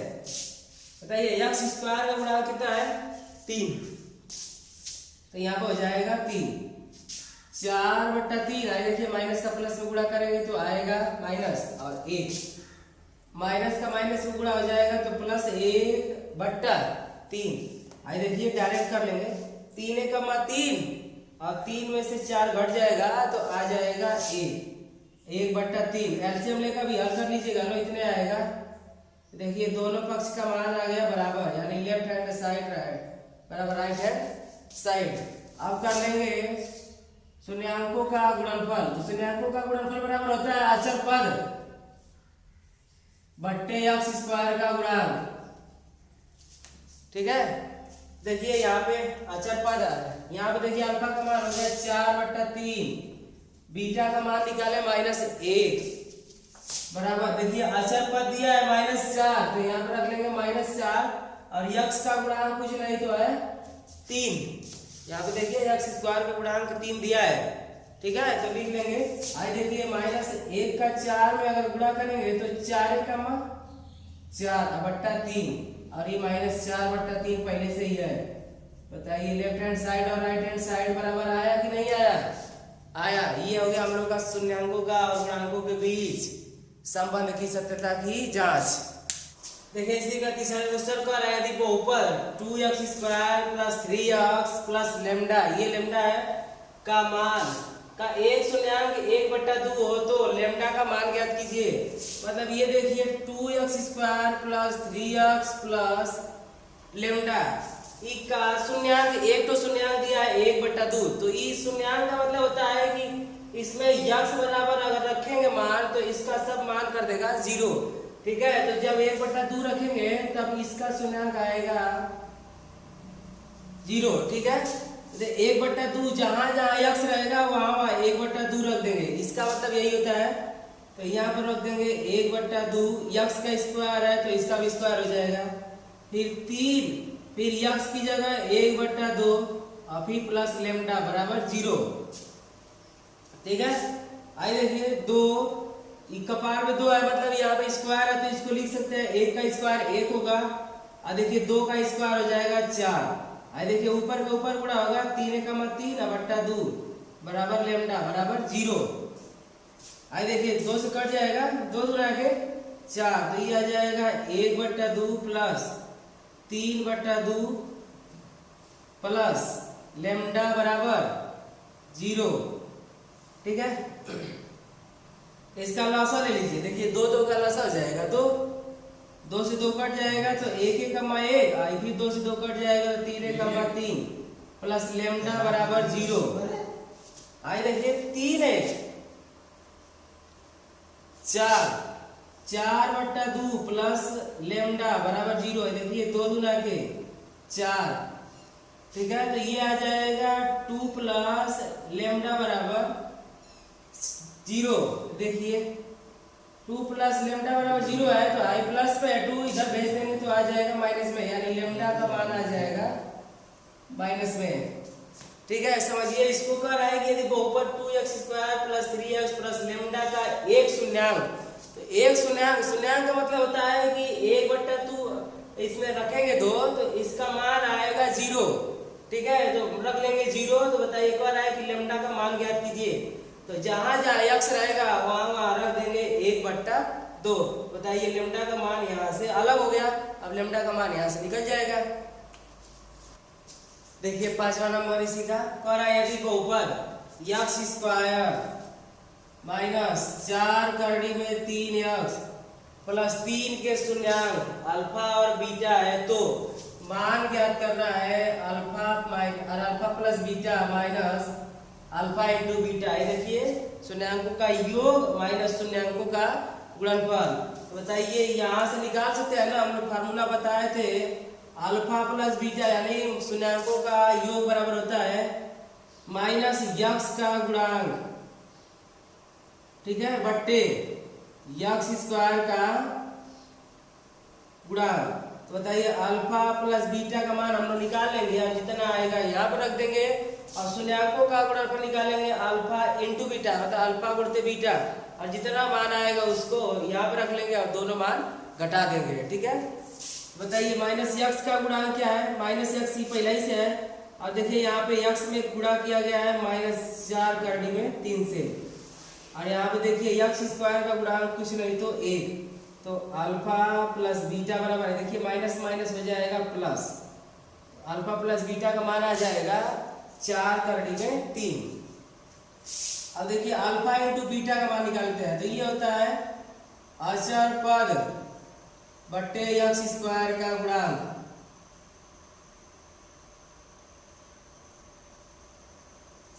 बताइए यक्स स्क्वायर का गुणांक कितना है 3, तो यहाँ पर हो जाएगा 3। 4/3 आए, देखिए माइनस का प्लस में गुणा करेंगे तो आएगा माइनस, और 1 माइनस का माइनस में गुणा हो जाएगा तो प्लस 1/3। आइए देखिए डायरेक्ट कर लेंगे, 3 × 3 और 3 में से 4 घट जाएगा तो आ जाएगा 1/3। एलसीएम लेकर भी हल कर लीजिएगा, लो इतने आएगा। देखिए दोनों पक्ष का मान आ गया बराबर, यानी लेफ्ट हैंड साइड राइट बराबर राइट हैंड साइड। अब कर लेंगे शून्याङ्कों का गुणनफल, तो शून्याङ्कों का गुणनफल बराबर होता है अचर पद बट्टे यक्स स्क्वायर का गुणांक, ठीक है। देखिए यहाँ पे अचर पद आ रहा है, यहाँ पे देखिए अल्फा का मान हो गया 4/3, बीटा का मान निकाले -1 बराबर, देखिए अचर पद दिया है -4, तो यहाँ पे रख लेंगे -4, और यक्स का गुणांक कुछ नहीं तो है 3। यहाँ पे देखिए यक्स स्क्वायर का गुणांक 3 दिया है, ठीक है, तो लिख लेंगे। आई देखिए -1 का 4 में अगर गुणा करेंगे तो 4 × 4/3, और ये -4/3 पहले से ही है। बताइए लेफ्ट हैंड साइड और राइट हैंड साइड बराबर आया कि नहीं आया? आया। ये हो गया हम लोग का शून्याङ्कों का और गुणांकों के बीच संबंध की सत्यता की जांच। देखिए इसी का तीसरा क्वेश्चन कर रहा है, यदि बहुपद 2x² + 3x + लैम्डा, ये लैम्डा है, का मान का एक शून्याङ्क 1/2 हो तो लैम्डा का मान ज्ञात कीजिए। मतलब ये देखिए 2x² + 3x + लैम्डा का शून्याङ्क एक तो शून्याङ्क दिया है 1/2, तो इस शून्याङ्क का मतलब होता है कि इसमें x बराबर अगर रखेंगे मान तो इसका सब मान कर देगा 0, ठीक है। तो जब 1/2 रखेंगे तब इसका शून्याङ्क आएगा 0, ठीक है। 1/2 जहां जहां x रहेगा वहां 1/2 रख देंगे, इसका मतलब यही होता है। तो यहाँ पर रख देंगे 1/2, x का स्क्वायर है तो इसका भी स्क्वायर हो जाएगा, फिर 3, फिर x की जगह 1/2 और फिर प्लस लैम्डा बराबर 0, ठीक है। आइए देखिए 2 कपार में 2 है, मतलब यहाँ पे स्क्वायर है तो इसको लिख सकते हैं 1 का स्क्वायर 1 होगा, और देखिए 2 का स्क्वायर हो जाएगा 4। आई देखिए ऊपर के ऊपर गुणा होगा 3 × 3/2 बराबर लैम्डा बराबर 0। आई देखिए 2 से कट जाएगा, 2 गुणा के 4, तो ये आ जाएगा 1/2 प्लस 3/2 प्लस लैम्डा बराबर 0, ठीक है। इसका लसा ले लीजिए, देखिए 2 का लसा हो जाएगा, तो 2 से 2 कट जाएगा तो 1 × 1, आई फिर 2 से 2 कट जाएगा तो 3 × 3 प्लस लैम्डा बराबर 0। आई देखिए 3 है 4/2 प्लस लैम्डा बराबर 0 है। देखिए 2 गुना के 4, ठीक है, तो ये आ जाएगा 2 प्लस लेमडा बराबर 0। देखिए 2 प्लस लेमडा बराबर 0 है, तो आई प्लस पे 2 इधर भेज देंगे तो आ जाएगा माइनस में, यानी लेमडा का मान आ जाएगा माइनस में। ठीक है, समझिए इसको कह रहा है कि यदि बहुपद 2x² plus 3x plus lambda का एक शून्यांक, तो एक शून्यांक का मतलब होता है कि 1/2 इसमें रखेंगे 2 तो इसका मान आएगा 0। ठीक है, तो रख लेंगे 0। तो बताइए कह रहा है कि लेमडा का मान ज्ञात कीजिए, तो जहां जहां x रहेगा वहां रख देंगे 1/2। बताइए लेमडा का मान यहाँ से अलग हो गया, अब लेमडा का मान यहाँ से निकल जाएगा। देखिए 5वां नंबर इसी का कह रहा है यदि बहुपद x² माइनस 4 करड़ी में 3x प्लस 3 के शून्यांक अल्फा और बीटा है, तो मान ज्ञात करना है alpha plus beta minus alpha into beta. ये देखिए शून्यांकों का योग माइनस शून्यांकों का गुणनफल। तो बताइए यहाँ से निकाल सकते हैं ना, हम लोग फार्मूला बताए थे अल्फा प्लस बीटा यानी शून्यांकों का योग बराबर होता है माइनस यक्स का गुणांक, ठीक है, बट्टे x² का गुणांक। तो बताइए अल्फा प्लस बीटा का मान हम लोग निकाल लेंगे और जितना आएगा यहाँ पर रख देंगे, और शून्यांकों का गुणनफल निकालेंगे अल्फा इंटू बीटा, मतलब अल्फा गुणते बीटा, और जितना मान आएगा उसको यहाँ पर रख लेंगे और दोनों मान घटा देंगे। ठीक है, बताइए माइनस x का गुणांक क्या है, माइनस x ही पहले ही से है, और देखिए यहाँ पे x में गुणा किया गया है -4 करड़ी में 3 से, और यहाँ पे देखिए x² का गुणांक कुछ नहीं तो 1, तो अल्फा प्लस बीटा बराबर है, देखिए माइनस माइनस हो जाएगा प्लस, अल्फा प्लस बीटा का मान आ जाएगा 4 करड़ी में 3। अब देखिए अल्फा इंटू बीटा का मान निकालते हैं, तो ये होता है अचर पद बट्टे x² का गुणांक।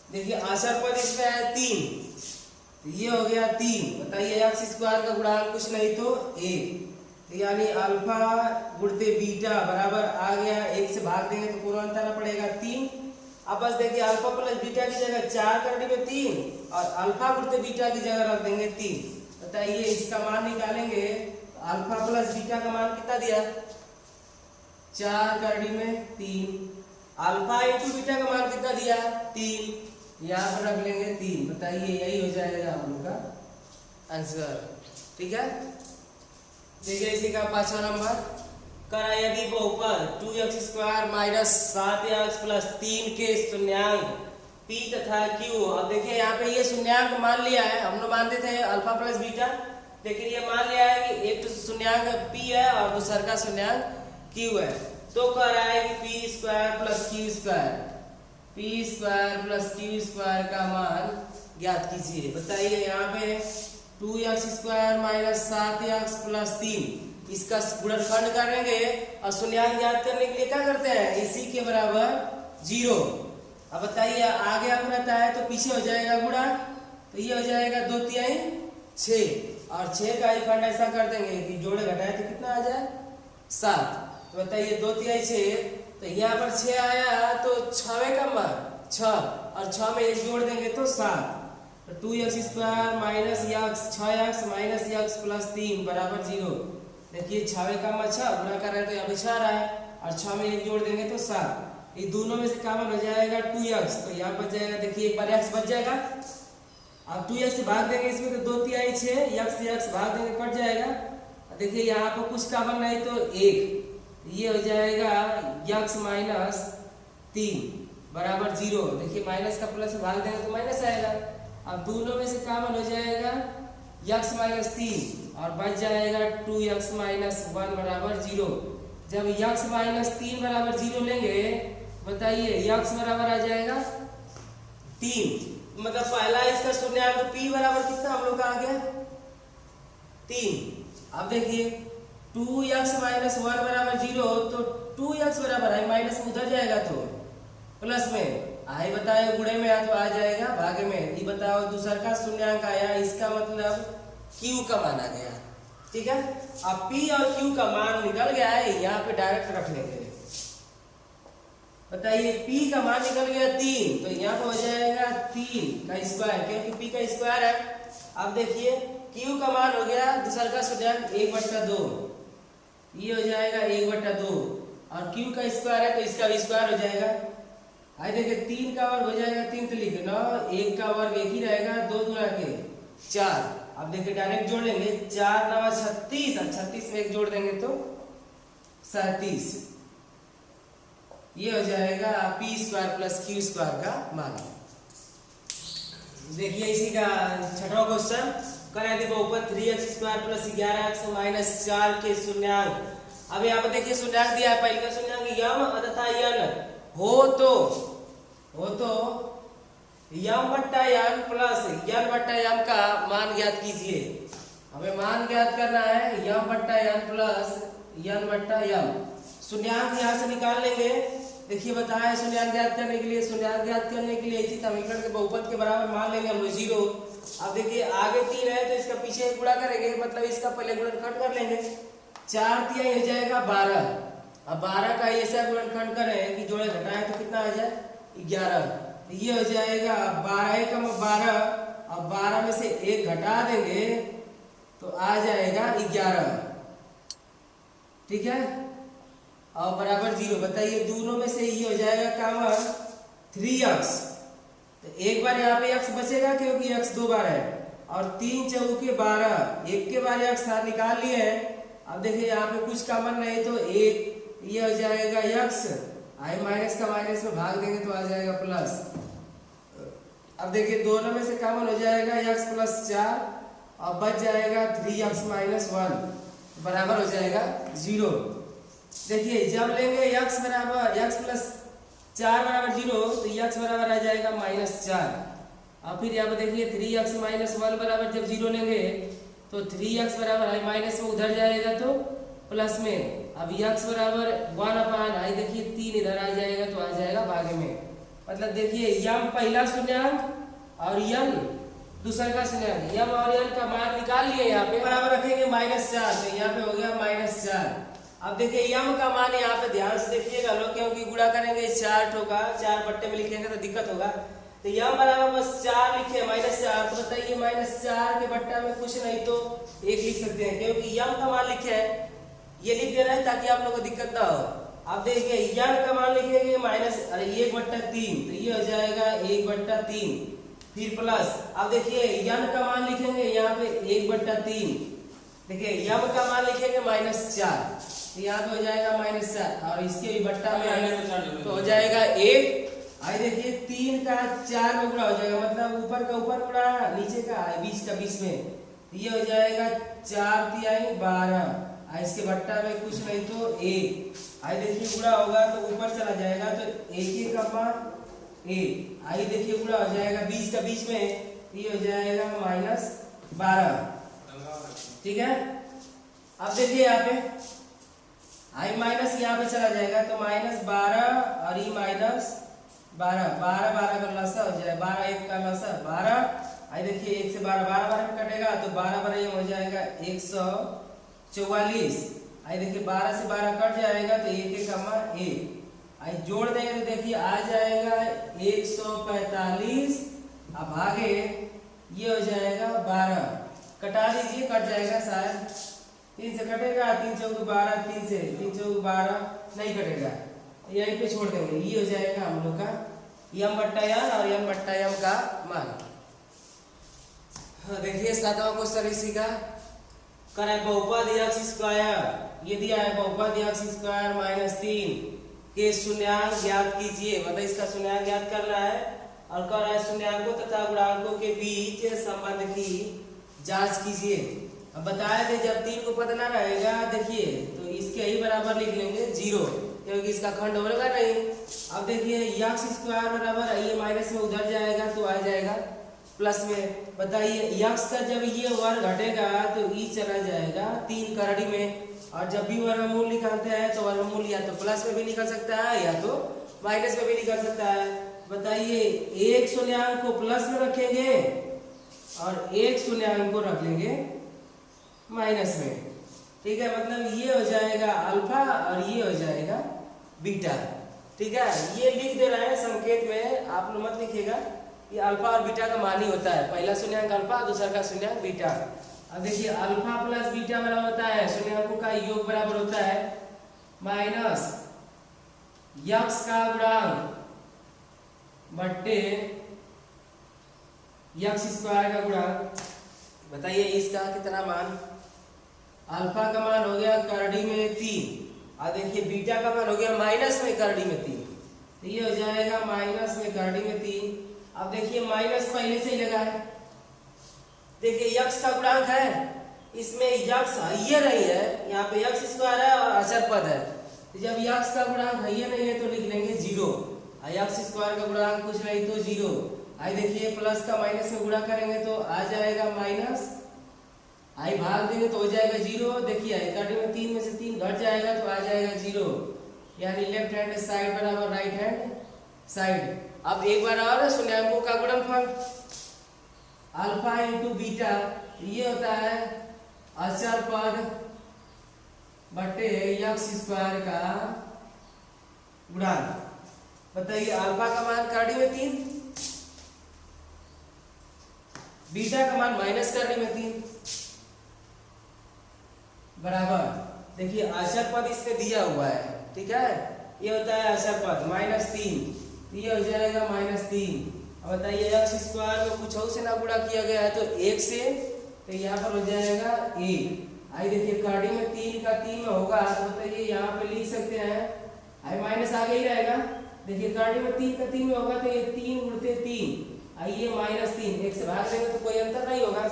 देखिए आचर पद इसमें है 3, तो ये हो गया 3। बताइए x² का गुणांक कुछ नहीं तो 1, तो यानी अल्फा गुणते बीटा बराबर आ गया 1 से भाग देंगे तो पूरा अंतर पड़ेगा 3। अब बस देखिए अल्फा प्लस बीटा की जगह 4 करने में 3 और अल्फा गुणते बीटा की जगह रख देंगे 3। बताइए इसका मान निकालेंगे, अल्फा प्लस बीटा का मान कितना दिया 4 करड़ी में 3, अल्फा इंटू बीटा का मान कितना दिया 3, यहाँ पर रख लेंगे 3। बताइए यही हो जाएगा हम लोग का आंसर। ठीक है, देखिए इसी का 5वां नंबर करा यदि बहुपद 2x² माइनस 7x प्लस 3 के शून्यांक p तथा q। अब देखिए यहाँ पे ये शून्यांक मान लिया है, हम लोग मानते थे अल्फा प्लस बीटा, लेकिन ये मान लिया है कि एक तो शून्यांक p है और दूसरा का शून्यांक q है, तो कह रहा है कि p² प्लस q² का मान ज्ञात कीजिए। बताइए यहाँ पे 2x² माइनस 7x प्लस 3 इसका गुणनखंड करेंगे और शून्यांक ज्ञात करने के लिए क्या करते हैं, इसी के बराबर 0। अब बताइए आगे अब रहता है तो पीछे हो जाएगा गुणा, तो ये हो जाएगा 2/3 6, और 6 का ही खंड ऐसा कर देंगे कि जोड़े घटाए तो कितना आ जाए 7। तो बताइए 2/3 6, तो यहाँ पर 6 आया तो 6वें का मान 6, और 6 में 1 जोड़ देंगे तो 7। तो 2x² minus x 6x minus x plus 3 बराबर 0। देखिए 6वें का मान 6 गुणा कर रहे हैं तो यहाँ पे 6 रहा है, और 6 में 1 जोड़ देंगे तो 7। ये दोनों में से कॉमन हो जाएगा 2x, तो यहाँ बच जाएगा, देखिए एक बार x बच जाएगा, अब 2x से भाग देंगे इसमें तो 2/3 6, x से x भाग देंगे कट जाएगा। देखिए यहाँ पर कुछ कॉमन नहीं तो 1, ये हो जाएगा x माइनस 3 बराबर 0। देखिए माइनस का प्लस से भाग देंगे तो माइनस आएगा। अब दोनों में से कॉमन हो जाएगा x माइनस 3 और बच जाएगा 2x माइनस 1 बराबर 0। जब x माइनस 3 बराबर 0 लेंगे, बताइए x बराबर आ जाएगा 3, मतलब पहला इसका शून्यांक p बराबर कितना हम लोग का आ गया 3। अब देखिए 2x माइनस 1 बराबर 0, तो 2x बराबर है माइनस में उधर जाएगा तो प्लस में आई, बताए गुणे में आ तो आ जाएगा भागे में। ये बताओ दूसरा का शून्यांक आया, इसका मतलब q का मान आ गया। ठीक है, अब p और q का मान निकल गया है, यहाँ पे डायरेक्ट रख लेंगे। बताइए p का मान निकल गया 3, तो यहाँ पे हो जाएगा 3 का स्क्वायर, क्योंकि p का स्क्वायर है। अब देखिए q का मान हो गया दूसरा का सूचकांक 1/2, ये हो जाएगा 1/2, और q का स्क्वायर है तो इसका भी स्क्वायर हो जाएगा। आई देखिए 3 का वर्ग हो जाएगा 3 तो लिखे 9, 1 का वर्ग 1 ही रहेगा, 2 गुना के 4। अब देखिए डायरेक्ट जोड़ लेंगे, 4 9 36, और 36 में 1 जोड़ देंगे तो 37। ये हो जाएगा p square plus q square का मान। देखिए इसी का छठवां क्वेश्चन, करें बहुपद 3x square plus 11x minus 4 के शून्यांक। अब यहाँ पे देखिए शून्यांक दिया है, पहले का शून्यांक यम तथा यन हो तो यम बट्टा यन प्लस यन बट्टा यम का मान ज्ञात कीजिए। हमें मान ज्ञात करना है यम बट्टा यन प्लस यन बट्टा यम। शून्यांक यहाँ से निकाल लेंगे। देखिए बताया शून्यांक ज्ञात करने के लिए, इसी समीकरण के बहुपद के बराबर मान लेंगे हम 0। अब देखिए आगे 3 है तो इसका पीछे गुणा करेंगे, मतलब इसका पहले गुणनखंड कर लेंगे। 4 तिहाई हो जाएगा 12। अब 12 का ऐसा गुणनखंड करें कि जोड़े घटाए तो कितना आ जाए 11। ये हो जाएगा 12 कम 12, अब 12 में से 1 घटा देंगे तो आ जाएगा 11, ठीक है, और बराबर 0। बताइए दोनों में से ये हो जाएगा कॉमन 3x, तो एक बार यहाँ पे x बचेगा क्योंकि x 2 बार है, और 3 चौके 12, एक के बार x निकाल लिए हैं। अब देखिए यहाँ पे कुछ कॉमन नहीं तो 1, ये हो जाएगा x, आई माइनस का माइनस में भाग देंगे तो आ जाएगा प्लस। अब देखिए दोनों में से कॉमन हो जाएगा x प्लस 4, और बच जाएगा 3x माइनस 1 बराबर हो जाएगा 0। देखिए जब लेंगे x बराबर x प्लस 4 बराबर 0 तो x बराबर आ जाएगा -4। अब फिर यहाँ पर देखिए 3x माइनस 1 बराबर जब 0 लेंगे तो 3x बराबर आई माइनस में उधर जाएगा तो प्लस में। अब x बराबर 1/, देखिए 3 इधर आ जाएगा तो आ जाएगा भागे में। मतलब देखिए यम पहला शून्यांक और यन दूसरा का शून्यांक, यम और यन का मान निकाल लिए। यहाँ पे बराबर रखेंगे -4, तो यहाँ पे हो गया -4। अब देखिए यम का मान यहाँ पे ध्यान से देखिएगा लोग, क्योंकि गुणा करेंगे 4 ठोका, 4 बट्टे में लिखेंगे तो दिक्कत होगा। तो यम बराबर बस 4 लिखे -4, तो बताइए -4 के बट्टा में कुछ नहीं तो 1 लिख सकते हैं, क्योंकि यम का मान लिखे है, ये लिख दे रहा है ताकि आप लोगों को दिक्कत ना हो। अब देखिए यन का मान लिखेंगे -1/3, तो ये हो जाएगा 1/3, फिर प्लस। अब देखिए यन का मान लिखेंगे यहाँ पे 1/3, देखिए यम का मान लिखेंगे -4, तो यहाँ पे हो जाएगा -4, और इसके भी बट्टा में तो हो जाएगा 1। आई देखिए 3 का 4 में गुणा हो जाएगा, मतलब ऊपर का ऊपर गुणा, नीचे का बीच का बीच में, ये हो जाएगा 4 तिहाई 12, इसके बट्टा में कुछ नहीं तो 1। आई देखिए गुणा होगा तो ऊपर चला जाएगा तो 1 का मान 1, आई देखिए गुणा हो जाएगा बीच का बीच में, ये हो जाएगा -12, ठीक है। अब देखिए यहाँ पे आई माइनस यहाँ पे चला जाएगा तो -12 और ये -12, 12 का लसा हो जाएगा, 12 1 का लसा 12। आई देखिए 1 से 12 कटेगा तो 12 ये हो जाएगा 144। आई देखिए 12 से 12 कट जाएगा तो 1 का मान 1। आई जोड़ देंगे तो देखिए आ जाएगा 145, अब आगे ये हो जाएगा 12, कटा दीजिए, कट जाएगा शायद, 3 से कटेगा, 3 चौके 12, 3 से 3 चौके 12 नहीं कटेगा, यहीं पे छोड़ देंगे। ये हो जाएगा हम लोग का यम बट्टा यन और यन बट्टा यम का मान। देखिए 7वां क्वेश्चन इसी का, करें बहुपद x स्क्वायर, ये दिया है बहुपद x स्क्वायर -3 के शून्यांक ज्ञात कीजिए। मतलब इसका शून्यांक ज्ञात करना है और कर रहा है शून्यांकों तथा गुणांकों के बीच संबंध की जांच कीजिए। अब बताया थे जब 3 को पता ना रहेगा देखिए तो इसके ही बराबर लिख लेंगे 0, क्योंकि इसका खंड होगा नहीं। अब देखिए x स्क्वायर बराबर ये माइनस में उधर जाएगा तो आ जाएगा प्लस में। बताइए x का जब ये वर्ग घटेगा तो ई चला जाएगा 3 करड़ी में, और जब भी वर्गमूल निकालते हैं तो वर्गमूल या तो प्लस में भी निकल सकता है या तो माइनस में भी निकल सकता है। बताइए एक शून्यांक को प्लस में रखेंगे और एक शून्यांक को रख लेंगे माइनस में, ठीक है। मतलब ये हो जाएगा अल्फा और ये हो जाएगा बीटा। ठीक है, ये लिख दे रहे हैं संकेत में, आप लोग मत लिखिएगा। ये अल्फा और बीटा का मान ही होता है, पहला शून्यंक अल्फा, दूसरा का शून्यंक बीटा। अब देखिए अल्फा प्लस बीटा बराबर होता है, शून्यंकों का योग बराबर होता है माइनस यक्स का गुणांक बट्टे यक्स स्क्वायर का गुणांक। बताइए इसका कितना मान? अल्फा का मान हो गया करड़ी में 3 और देखिए बीटा का मान हो गया माइनस में करड़ी में 3, तो ये हो जाएगा माइनस में करड़ी में 3। अब देखिए माइनस पहले से ही लगा है, देखिए यक्स का गुणांक है, इसमें यक्स ये नहीं है, यहाँ पे यक्स स्क्वायर है और अचर पद है, तो जब यक्स का गुणांक ये नहीं है तो लिख लेंगे 0, यक्स स्क्वायर का गुणांक कुछ नहीं तो 0। आई देखिए प्लस का माइनस में गुणा करेंगे तो आ जाएगा माइनस, आई भाग देंगे तो हो जाएगा 0। देखिए आई करड़ी में 3 में से 3 घट जाएगा तो आ जाएगा 0, यानी लेफ्ट हैंड साइड बराबर राइट हैंड साइड। अब एक बार और शून्यंकों का गुणनफल अल्फा इंटू बीटा, ये होता है अचर पद बटे यक्स स्क्वायर का गुणांक। बताइए अल्फा का मान करड़ी में 3, बीटा का मान माइनस करड़ी में 3 बराबर, देखिए अचर पद इसमें दिया हुआ है, ठीक है, ये होता है अचर पद -3, तो ये हो जाएगा -3। अब बताइए एक्स स्क्वायर में कुछ और से ना गुणा किया गया है तो 1 से, तो यहाँ पर हो जाएगा 1। आई देखिए करड़ी में 3 का 3 में होगा, तो बताइए यहाँ पे लिख सकते हैं, आई माइनस आगे ही रहेगा। देखिए करड़ी में 3 का 3 में होगा तो ये 3 गुणते 3, आई ये -3, 1 से भाग देंगे तो कोई अंतर नहीं होगा।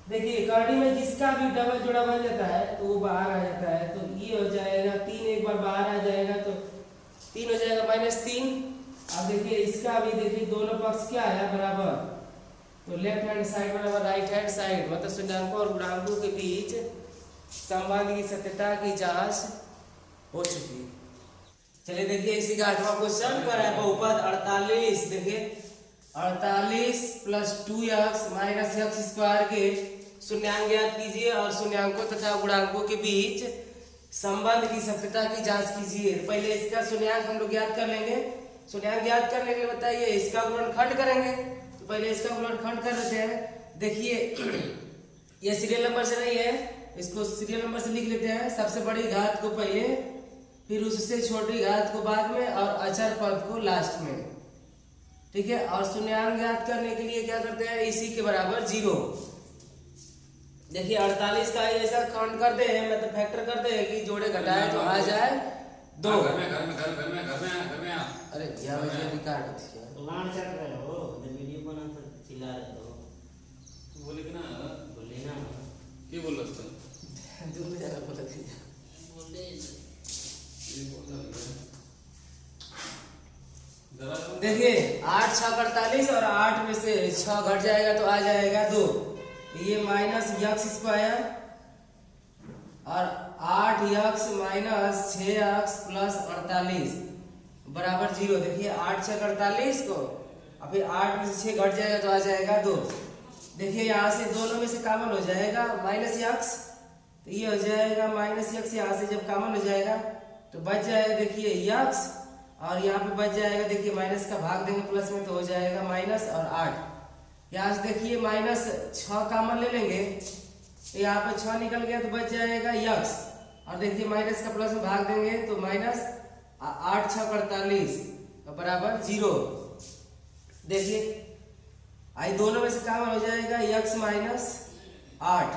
देखिए करड़ी में जिसका भी डबल जोड़ा बन जाता है तो वो बाहर आ जाता है, तो ये हो जाएगा 3, एक बार बाहर आ जाएगा तो 3 हो जाएगा -3। अब देखिए इसका भी देखिए दोनों पक्ष क्या है बराबर, तो लेफ्ट हैंड साइड बराबर राइट हैंड साइड, मतलब शून्यंकों और गुणांकों के बीच संबंध की सत्यता की जांच हो चुकी है। चलिए देखिए इसी का 8वां क्वेश्चन पर है बहुपद 48। देखिए 48 plus 2x minus x square के शून्यांक ज्ञात कीजिए और शून्यंकों तथा गुणांकों के बीच संबंध की सत्यता की जांच कीजिए। पहले इसका शून्यंक हम लोग ज्ञात कर लेंगे। शून्यंक ज्ञात करने के लिए बताइए इसका गुणनखंड करेंगे, तो पहले इसका गुणनखंड कर देते हैं। देखिए ये सीरियल नंबर से नहीं है, इसको सीरियल नंबर से लिख लेते हैं। सबसे बड़ी घात को पहले, फिर उससे छोटी घात को बाद में और अचर पद को लास्ट में, ठीक है। और शून्यंक ज्ञात करने के लिए क्या करते हैं, इसी के बराबर 0। देखिए 48 का ऐसा काउंट कर दे, मतलब फैक्टर कर दे कि जोड़े घटाए तो आ जाए 2। घर में अरे क्या वजह रिकॉर्ड होती है, लाड़ चल रहे हो, वीडियो बना तो चिल्ला रहे हो, बोले कि ना, बोले ना क्या बोल रहा था? दूर में जाना बोला थी, बोले ये बोल रहा है। देखिए 8 6 48 और 8 में से 6 घट जाएगा तो आ जाएगा 2, ये माइनस यक्स स्क्वायर और 8x माइनस 6x प्लस 48 बराबर 0। देखिए 8 6 48 को, और फिर 8 में से 6 घट जाएगा तो आ जाएगा 2। देखिए यहाँ से दोनों में से कॉमन हो जाएगा माइनस यक्स, तो ये हो जाएगा माइनस यक्स, यहाँ से जब कॉमन हो जाएगा तो बच जाएगा देखिए यक्स, और यहाँ पे बच जाएगा देखिए माइनस का भाग देंगे प्लस में तो हो जाएगा माइनस और 8। यहाँ से देखिए माइनस 6 कॉमन ले लेंगे तो यहाँ पे 6 निकल गया तो बच जाएगा यक्स, और देखिए माइनस का प्लस में भाग देंगे तो माइनस 8 6 48 बराबर 0। देखिए आई दोनों में से कॉमन हो जाएगा यक्स माइनस 8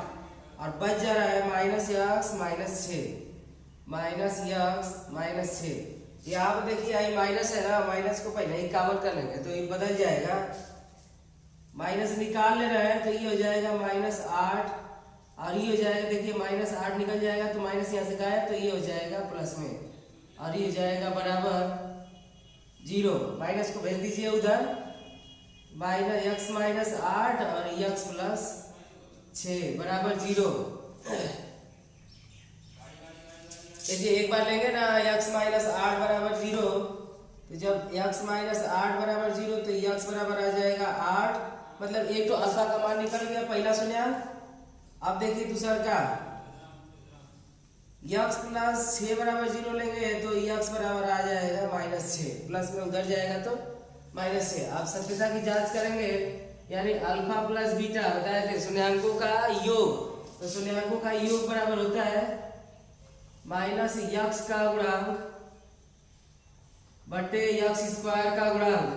और बच जा रहा है minus x minus 6, minus x minus 6। यहाँ पे देखिए आई माइनस है ना, माइनस को पहले ही कॉमन कर लेंगे तो ये बदल जाएगा, माइनस निकाल ले रहे हैं तो ये हो जाएगा -8 और ये हो जाएगा देखिए -8 निकल जाएगा तो माइनस यहाँ से गायब, तो ये हो जाएगा प्लस में और ये हो जाएगा बराबर 0। माइनस को भेज दीजिए उधर, माइनस यक्स माइनस 8 और यक्स प्लस 6 बराबर 0। देखिए एक बार लेंगे ना यक्स माइनस 8 बराबर 0, तो जब यक्स माइनस 8 बराबर 0 तो यक्स बराबर आ जाएगा 8, मतलब एक तो अल्फा का मान निकल गया पहला शून्यंक। अब देखिए दूसरा का यक्स प्लस 6 बराबर 0 लेंगे तो यक्स बराबर आ जाएगा -6, प्लस में उधर जाएगा तो -6। आप सत्यता की जांच करेंगे, यानी अल्फा प्लस बीटा बताए थे शून्यांकों का योग, तो शून्यांकों का योग बराबर होता है माइनस यक्स का गुणांक बटे यक्स स्क्वायर का गुणांक।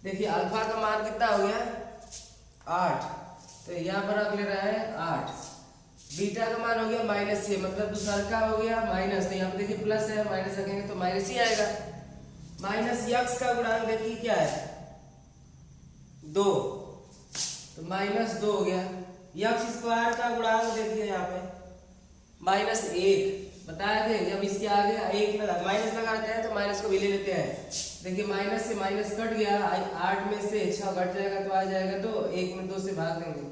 देखिए अल्फा का मान कितना हो गया 8, तो यहाँ पर आप ले रहा है 8। बीटा का मान हो गया -6, मतलब दूसरा का हो गया माइनस, तो यहाँ पर देखिए प्लस है, माइनस रखेंगे तो माइनस ही आएगा। माइनस यक्स का गुणांक देखिए क्या है 2, तो -2 हो गया। यक्स स्क्वायर का गुणांक देखिए यहाँ पे -1 बताया थे, जब इसके आगे 1 लगा माइनस लगाते हैं तो माइनस को भी ले लेते हैं। देखिए माइनस से माइनस कट गया, 8 में से 6 घट जाएगा तो आ जाएगा, तो 1 में 2 से भाग देंगे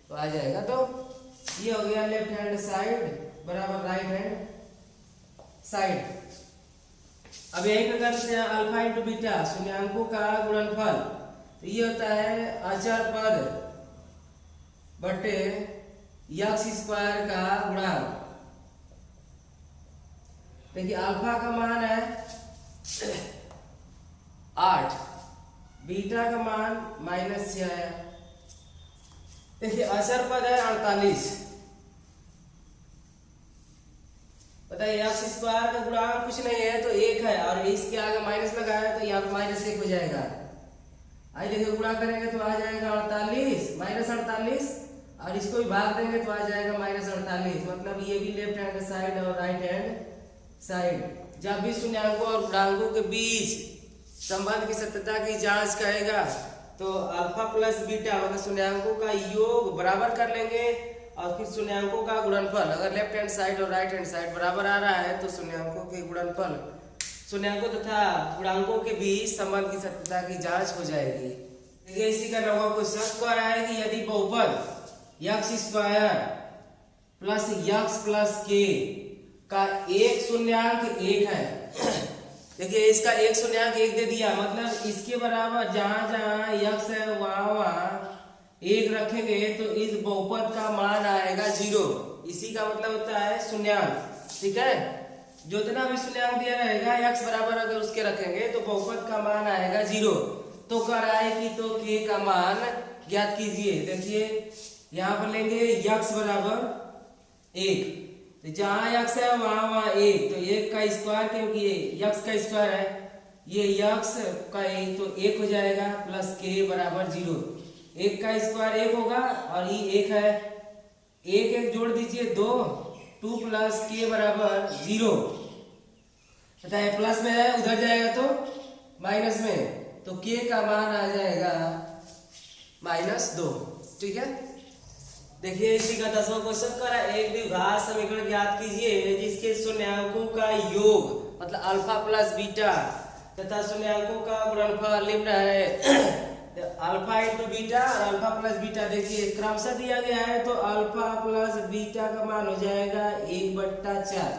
तो आ जाएगा। तो ये हो गया लेफ्ट हैंड साइड बराबर राइट हैंड साइड। अब यही प्रकार से अल्फा इंटू बीटा शून्यांकों का गुणनफल, तो ये होता है अचर पद बटे यक्स स्क्वायर का गुणांक। देखिए अल्फा का मान है 8, बीटा का मान -6 है। देखिए अचर पद है 48, बताइए यक्स स्क्वायर का गुणांक कुछ नहीं है तो 1 है, और इसके आगे माइनस लगाया तो यहाँ पे -1 हो जाएगा। आई देखिए गुणा करेंगे तो आ जाएगा 48 -48, और इसको भी भाग देंगे तो आ जाएगा -48, मतलब ये भी लेफ्ट हैंड साइड और राइट हैंड साइड। जब भी शून्यांकों और गुणांकों के बीच संबंध की सत्यता की जांच करेगा तो अल्फा प्लस बीटा मतलब शून्यांकों का योग बराबर कर लेंगे, और फिर शून्यांकों का गुणनफल, अगर लेफ्ट हैंड साइड और राइट हैंड साइड बराबर आ रहा है तो शून्यांकों के गुणनफल, शून्यांकों तथा गुणांकों के बीच संबंध की सत्यता की जांच हो जाएगी। देखिए इसी का 9वां क्वेश्चन कह रहा है कि यदि बहुपद x square plus x plus के का एक शून्यांक 1 है। देखिए इसका एक शून्यांक 1 दे दिया, मतलब इसके बराबर जहां जहां यक्स है वहां वहां 1 रखेंगे तो इस बहुपद का मान आएगा 0। इसी का मतलब होता है शून्यांक, ठीक है। जितना भी शून्यांक दिया रहेगा यक्स बराबर अगर उसके रखेंगे तो बहुपद का मान आएगा 0। तो कह रहा है कि तो के का मान ज्ञात कीजिए। देखिए यहाँ पर लेंगे यक्स बराबर 1, तो जहां यक्स है वहां वहां 1, तो 1 का स्क्वायर, क्योंकि ये यक्स का स्क्वायर है, ये यक्स का 1 तो 1 हो जाएगा प्लस के बराबर 0। 1 का स्क्वायर 1 होगा और ये 1 है, 1 जोड़ दीजिए 2 प्लस के बराबर 0। बताइए प्लस में है उधर जाएगा तो माइनस में, तो के का मान आ जाएगा -2, ठीक है। देखिए इसी का 10वां क्वेश्चन करा, एक द्विघात समीकरण ज्ञात कीजिए जिसके शून्यांकों का योग मतलब अल्फा प्लस बीटा तथा शून्यांकों का गुणनफल निम्न है। अल्फा इंटू बीटा और अल्फा प्लस बीटा देखिए क्रमशः दिया गया है, तो अल्फा प्लस बीटा का मान हो जाएगा 1/4।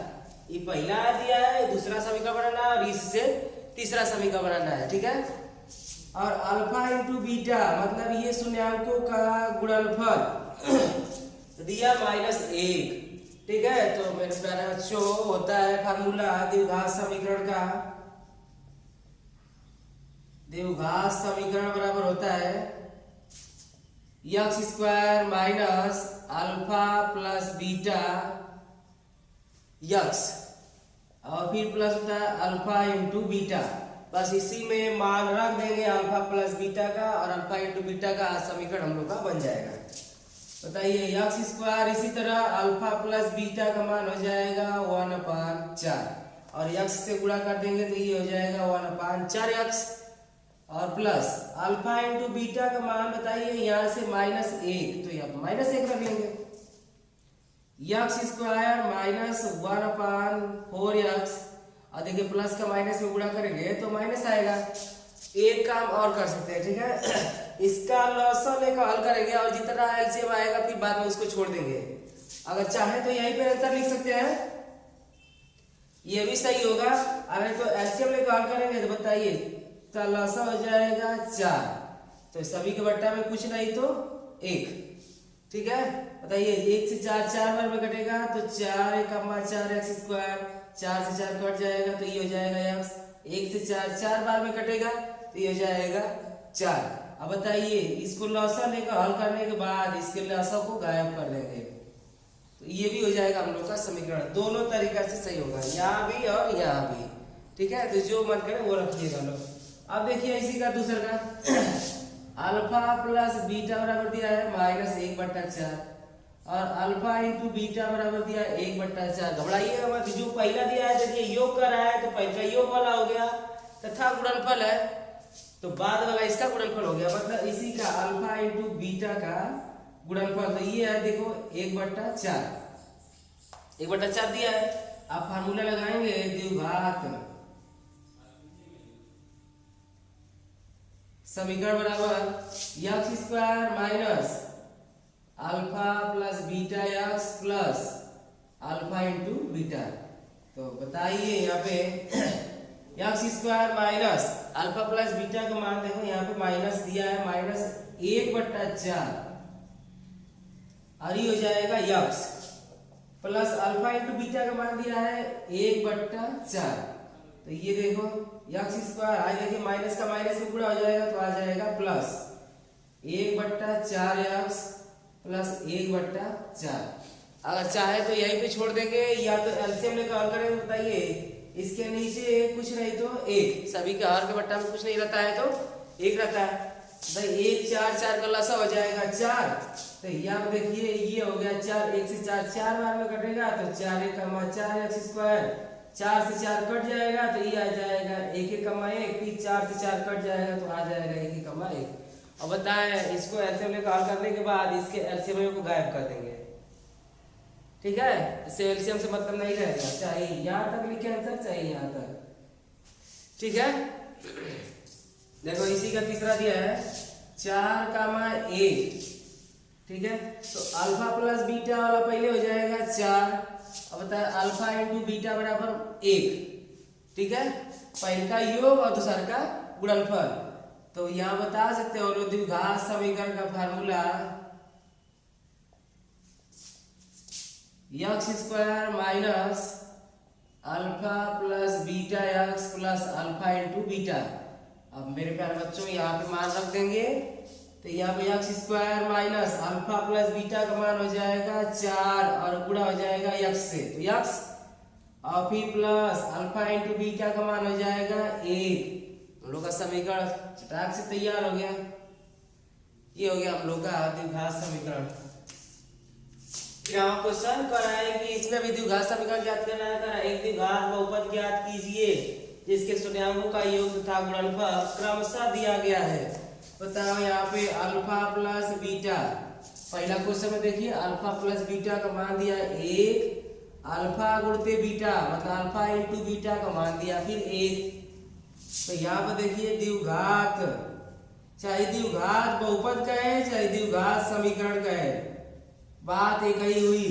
ये पहला दिया है, दूसरा समीकरण बनाना है और इससे तीसरा समीकरण बनाना है, ठीक है। और अल्फा इंटू बीटा मतलब ये शून्यांकों का गुणनफल दिया -1, ठीक है। तो मेरे प्यारे बच्चों होता है फार्मूला द्विघात समीकरण का, द्विघात समीकरण बराबर होता है x square minus alpha plus beta x, और फिर प्लस होता है अल्फा इंटू बीटा। बस इसी में मान रख देंगे अल्फा प्लस बीटा का, और अल्फा इंटू बीटा का समीकरण हम लोग का बन जाएगा। बताइए यक्स स्क्वायर, इसी तरह अल्फा प्लस बीटा का मान हो जाएगा 1/4, और यक्स से गुणा कर देंगे तो ये हो जाएगा 1/4 यक्स, और प्लस अल्फा इंटू बीटा का मान बताइए यहाँ से -1, तो यहाँ -1 रख लेंगे। यक्स स्क्वायर -1/4 यक्स, और देखिए प्लस का माइनस में गुणा करेंगे तो माइनस आएगा। एक काम और कर सकते हैं, ठीक है, इसका लॉसन एक हल करेंगे और जितना एलसीएम आएगा फिर बाद में उसको छोड़ देंगे। अगर चाहे तो यहीं पे आंसर लिख सकते हैं, ये भी सही होगा। अगर तो एलसीएम लेकर हल करेंगे तो बताइए तो लॉसन हो जाएगा 4, तो सभी के बट्टा में कुछ नहीं तो 1, ठीक है। बताइए 1 से 4 4 बार में कटेगा तो 4 कमा 4 एक्स स्क्वायर, 4 से 4 कट जाएगा तो ये हो जाएगा एक्स। 1 से 4 4 बार में कटेगा तो ये हो जाएगा 4। अब बताइए इसको लॉसा लेकर हल करने के बाद इसके लॉसा को गायब कर देंगे तो ये भी हो जाएगा हम लोग का समीकरण। दोनों तरीका से सही होगा, यहाँ भी और यहाँ भी। ठीक है, तो जो मन करे वो रखिएगा लोग। अब देखिए इसी का दूसरा का अल्फा प्लस बीटा बराबर दिया है -1/4 और अल्फा इंटू बीटा बराबर दिया है 1/4। घबराइएगा मत, जो पहला दिया है देखिए योग कर रहा है तो पहला योग वाला हो गया तथा गुणनफल है तो बाद वाला इसका गुणनफल हो गया, मतलब इसी का अल्फा इंटू बीटा का गुणनफल। तो ये है देखो 1/4, 1/4 दिया है। आप फार्मूला लगाएंगे द्विघात समीकरण बराबर x square minus alpha plus beta x plus alpha into beta. तो बताइए यहाँ पे x square minus alpha plus beta का मान देखो यहाँ पे माइनस दिया है -1/4 और ये हो जाएगा x plus alpha into beta का मान दिया है 1/4। तो ये देखो एक्स स्क्वायर आज देखिए माइनस का माइनस में गुणा हो जाएगा तो आ जाएगा प्लस 1/4 एक्स प्लस 1/4। अगर चाहे तो यहीं पे छोड़ देंगे या तो एलसीएम लेकर हल करेंगे। बताइए इसके नीचे कुछ नहीं तो 1, सभी के हर के बट्टा में कुछ नहीं रहता है तो 1 रहता है। भाई 1 4 4 का लसा हो जाएगा 4। तो यहाँ पे देखिए ये हो गया 4, 1 से 4 4 बार में कटेगा तो 4 × 4 एक्स स्क्वायर, 4 से 4 कट जाएगा तो ये आ जाएगा 1 × 1, फिर 4 से 4 कट जाएगा तो आ जाएगा 1 × 1। अब बताएं इसको एलसीएम लेकर हल करने के बाद इसके एलसीएम को गायब कर देंगे। ठीक है, इससे एलसीएम से मतलब नहीं रहेगा, चाहे यहाँ तक लिखे आंसर चाहे यहाँ तक। ठीक है, देखो इसी का तीसरा दिया है 4, 1। ठीक है, तो अल्फा प्लस बीटा वाला पहले हो जाएगा 4। अब बताए अल्फा इंटू बीटा बराबर 1। ठीक है, पहले का योग और दूसरा का गुणनफल। तो यहाँ बता सकते हो लोग द्विघात समीकरण का formula x square minus alpha plus beta x plus alpha into beta. अब मेरे प्यारे बच्चों यहाँ पे मान रख देंगे तो यहाँ पे x square minus alpha plus beta का मान हो जाएगा 4 और गुणा हो जाएगा एक्स से तो एक्स और फिर प्लस अल्फा इंटू बीटा का मान हो जाएगा 1। हम लोग का समीकरण चटाक से तैयार हो गया। ये हो गया हम लोग का द्विघात समीकरण। यहाँ क्वेश्चन कराए कि इसमें भी द्विघात समीकरण ज्ञात करना है। एक द्विघात बहुपद ज्ञात कीजिए जिसके शून्याङ्कों का योग तथा गुणनफल क्रमशः दिया गया है। बताओ यहाँ पे अल्फा प्लस बीटा, पहला क्वेश्चन में देखिए अल्फा प्लस बीटा का मान दिया 1, अल्फा गुणते बीटा मतलब अल्फा इंटू बीटा का मान दिया फिर 1। तो यहाँ पर देखिए द्विघात, चाहे द्विघात बहुपद कहे चाहे द्विघात समीकरण कहे, बात एक ही हुई।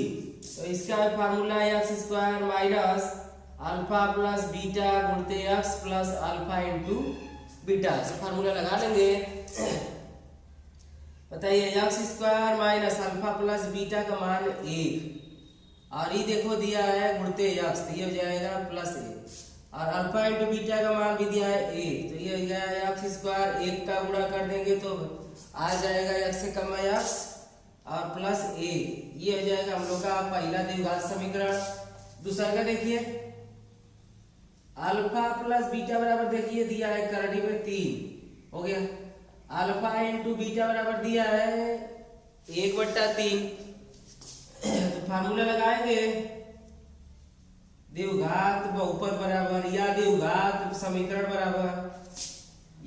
तो इसका formula x square minus alpha plus beta गुणते x plus alpha into beta से फार्मूला लगा लेंगे। बताइए x square minus alpha plus beta का मान 1 और ये देखो दिया है गुणते एक्स तो ये हो जाएगा +1 और अल्फा इंटू बीटा का मान भी दिया है 1 तो ये हो जाएगा एक्स स्क्वायर 1 का गुणा कर देंगे तो आ जाएगा एक्स से कम एक्स और +1। ये हो जाएगा हम लोग का पहला द्विघात समीकरण। दूसरा का देखिए अल्फा प्लस बीटा बराबर देखिए दिया है करड़ी में 3 हो गया, अल्फा इंटू बीटा बराबर दिया है 1/3। तो फार्मूला लगाएंगे द्विघात बहुपद बराबर या द्विघात समीकरण बराबर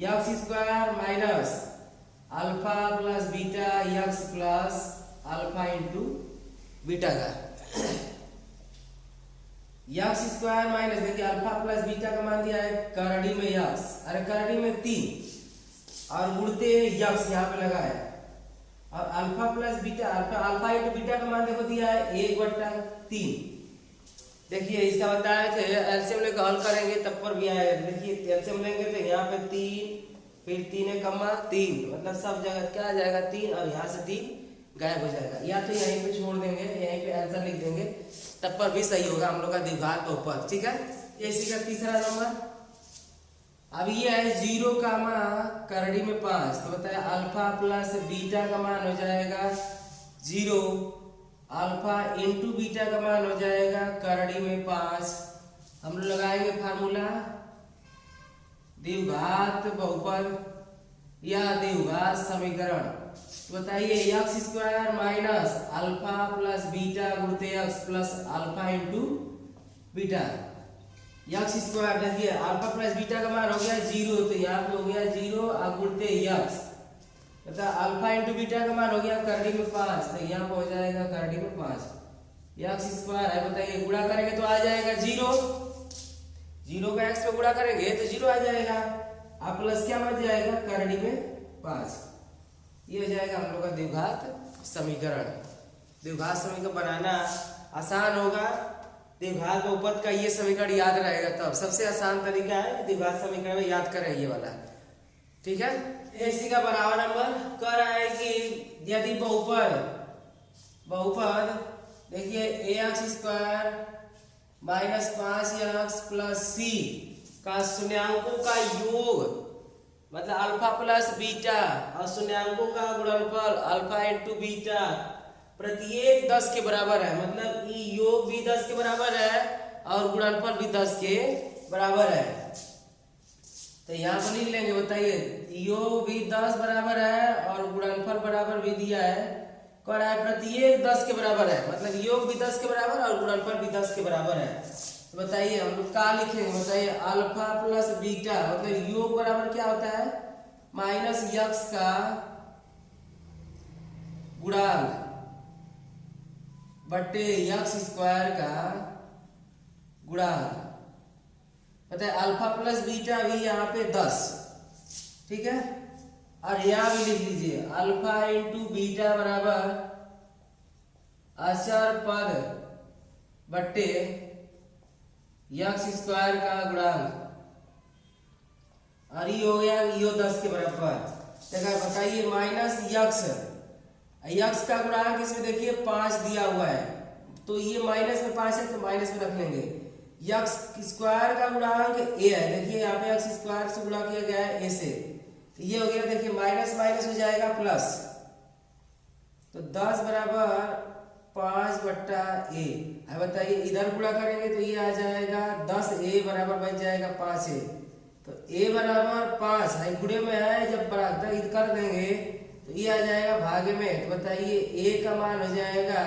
x square minus alpha plus beta x plus alpha into beta का एक्स स्क्वायर माइनस देखिए अल्फा प्लस बीटा का मान दिया है करड़ी में एक्स, अरे करड़ी में 3 और गुणते एक्स यहाँ पे लगा है और alpha plus beta alpha into beta का मान देखो दिया है 1/3। देखिए इसका बताया थे एलसीएम लेकर हल करेंगे तब पर भी आएगा। देखिए एलसीएम लेंगे तो यहाँ पे 3 फिर 3 3 मतलब सब जगह क्या आ जाएगा 3 और यहाँ से 3 गायब हो जाएगा, या तो यहीं पे छोड़ देंगे, यहीं पे आंसर लिख देंगे, तब पर भी सही होगा हम लोग का द्विघात बहुपद। ठीक है, इसी का तीसरा नंबर। अब ये है 0 कामा करड़ी में 5, तो बताया अल्फा प्लस बीटा का मान हो जाएगा 0, अल्फा इंटू बीटा का मान हो जाएगा करड़ी में 5। हम लोग लगाएंगे फार्मूला द्विघात बहुपद या द्विघात समीकरण। तो बताइए x square minus alpha plus beta गुणते x plus alpha into beta. X square देखिए अल्फा प्लस बीटा का मान हो गया 0, तो यहाँ पे हो गया 0 और गुणते एक्स, मतलब अल्फा इंटू बीटा का मान हो गया करड़ी में 5, तो यहाँ पे हो जाएगा करड़ी में 5 एक्स स्क्वायर है। बताइए गुणा करेंगे तो आ जाएगा 0, 0 का एक्स पे गुणा करेंगे तो 0 आ जाएगा, अब प्लस क्या बच जाएगा करड़ी में 5। ये हो जाएगा हम लोग का द्विघात समीकरण। द्विघात समीकरण बनाना आसान होगा, द्विघात बहुपद का ये समीकरण याद रहेगा, तब सबसे आसान तरीका है द्विघात समीकरण में याद करें ये वाला। ठीक है, इसी का बराबर नंबर कह रहा है कि यदि बहुपद देखिए x square minus 5x plus c का शून्यांकों का योग, मतलब अल्फा प्लस बीटा और शून्यांकों का गुणनफल अल्फा इंटू बीटा प्रत्येक 10 के बराबर है, मतलब ये योग भी 10 के बराबर है और गुणनफल भी 10 के बराबर है। तो यहाँ पर लिख लेंगे, बताइए योग भी 10 बराबर है और गुणनफल बराबर भी दिया है, कह रहा है प्रत्येक 10 के बराबर है, मतलब योग भी 10 के बराबर और गुणनफल भी 10 के बराबर है। तो बताइए हम लोग क्या लिखेंगे, बताइए अल्फा प्लस बीटा, मतलब योग बराबर क्या होता है माइनस एक्स का गुणांक बट्टे एक्स स्क्वायर का गुणांक। बताइए अल्फा प्लस बीटा भी यहाँ पे 10, ठीक है, और यहाँ भी लिख लीजिए अल्फा इंटू बीटा बराबर अचर पद बट्टे एक्स स्क्वायर का गुणांक, और ये हो गया यो 10 के बराबर। बताइए माइनस एक्स का गुणांक इसमें देखिए 5 दिया हुआ है, तो ये माइनस में 5 है तो माइनस में रख लेंगे। एक्स स्क्वायर का गुणांक ए है, देखिए यहाँ पे एक्स स्क्वायर से गुणा किया गया है ए से, तो ये हो गया देखिए माइनस माइनस हो जाएगा प्लस, तो 10 बराबर 5 बट्टा ए। अब बताइए इधर गुणा करेंगे तो ये आ जाएगा 10a बराबर बन जाएगा 5a, तो a बराबर 5 है, गुणे में है, जब बराबर कर देंगे तो ये आ जाएगा भागे में। तो बताइए a का मान हो जाएगा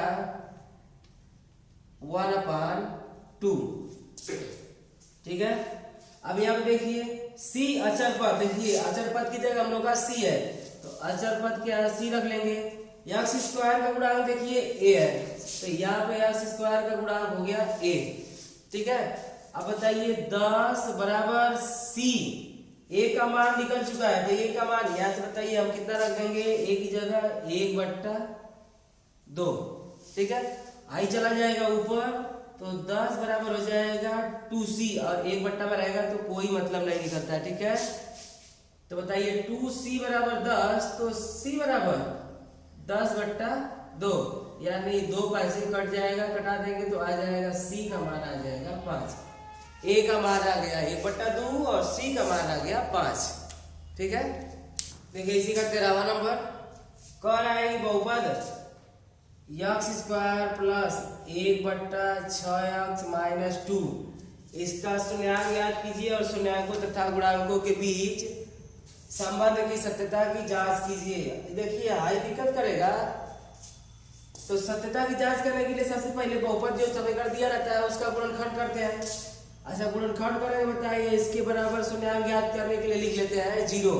1/2। ठीक है, अब यहाँ पे देखिए c अचर पद, देखिए अचर पद की जगह हम लोग का c है, तो अचर पद के यहाँ c रख लेंगे। एक्स स्क्वायर का गुणांक देखिए a है, तो यहाँ पे एक्स स्क्वायर का गुणांक हो गया a। ठीक है, अब बताइए 10 बराबर c, a का मान निकल चुका है, तो a का मान यहाँ से बताइए हम कितना रख देंगे, a की जगह 1/2। ठीक है, आई चला जाएगा ऊपर, तो 10 बराबर हो जाएगा 2c, और 1 बट्टा में रहेगा तो कोई मतलब नहीं निकलता है। ठीक है, तो बताइए 2c बराबर 10, तो c बराबर 10/2, यानी 2 पैसे कट जाएगा, कटा देंगे तो आ जाएगा c का मान आ जाएगा 5, a का मान आ गया 1/2 और c का मान आ गया 5। ठीक है, देखिए इसी का 13वां नंबर कह रहा है बहुपद x square plus 1/6x minus 2, इसका शून्यांक याद कीजिए और शून्यांकों तथा गुणांकों के बीच संबंध की सत्यता की जांच कीजिए। देखिए हाई दिक्कत करेगा, तो सत्यता की जांच करने के लिए सबसे पहले बहुपद जो समीकरण दिया रहता है उसका गुणनखंड करते हैं। अच्छा गुणनखंड करेंगे, बताइए इसके बराबर शून्यांक याद करने के लिए लिख लेते हैं 0।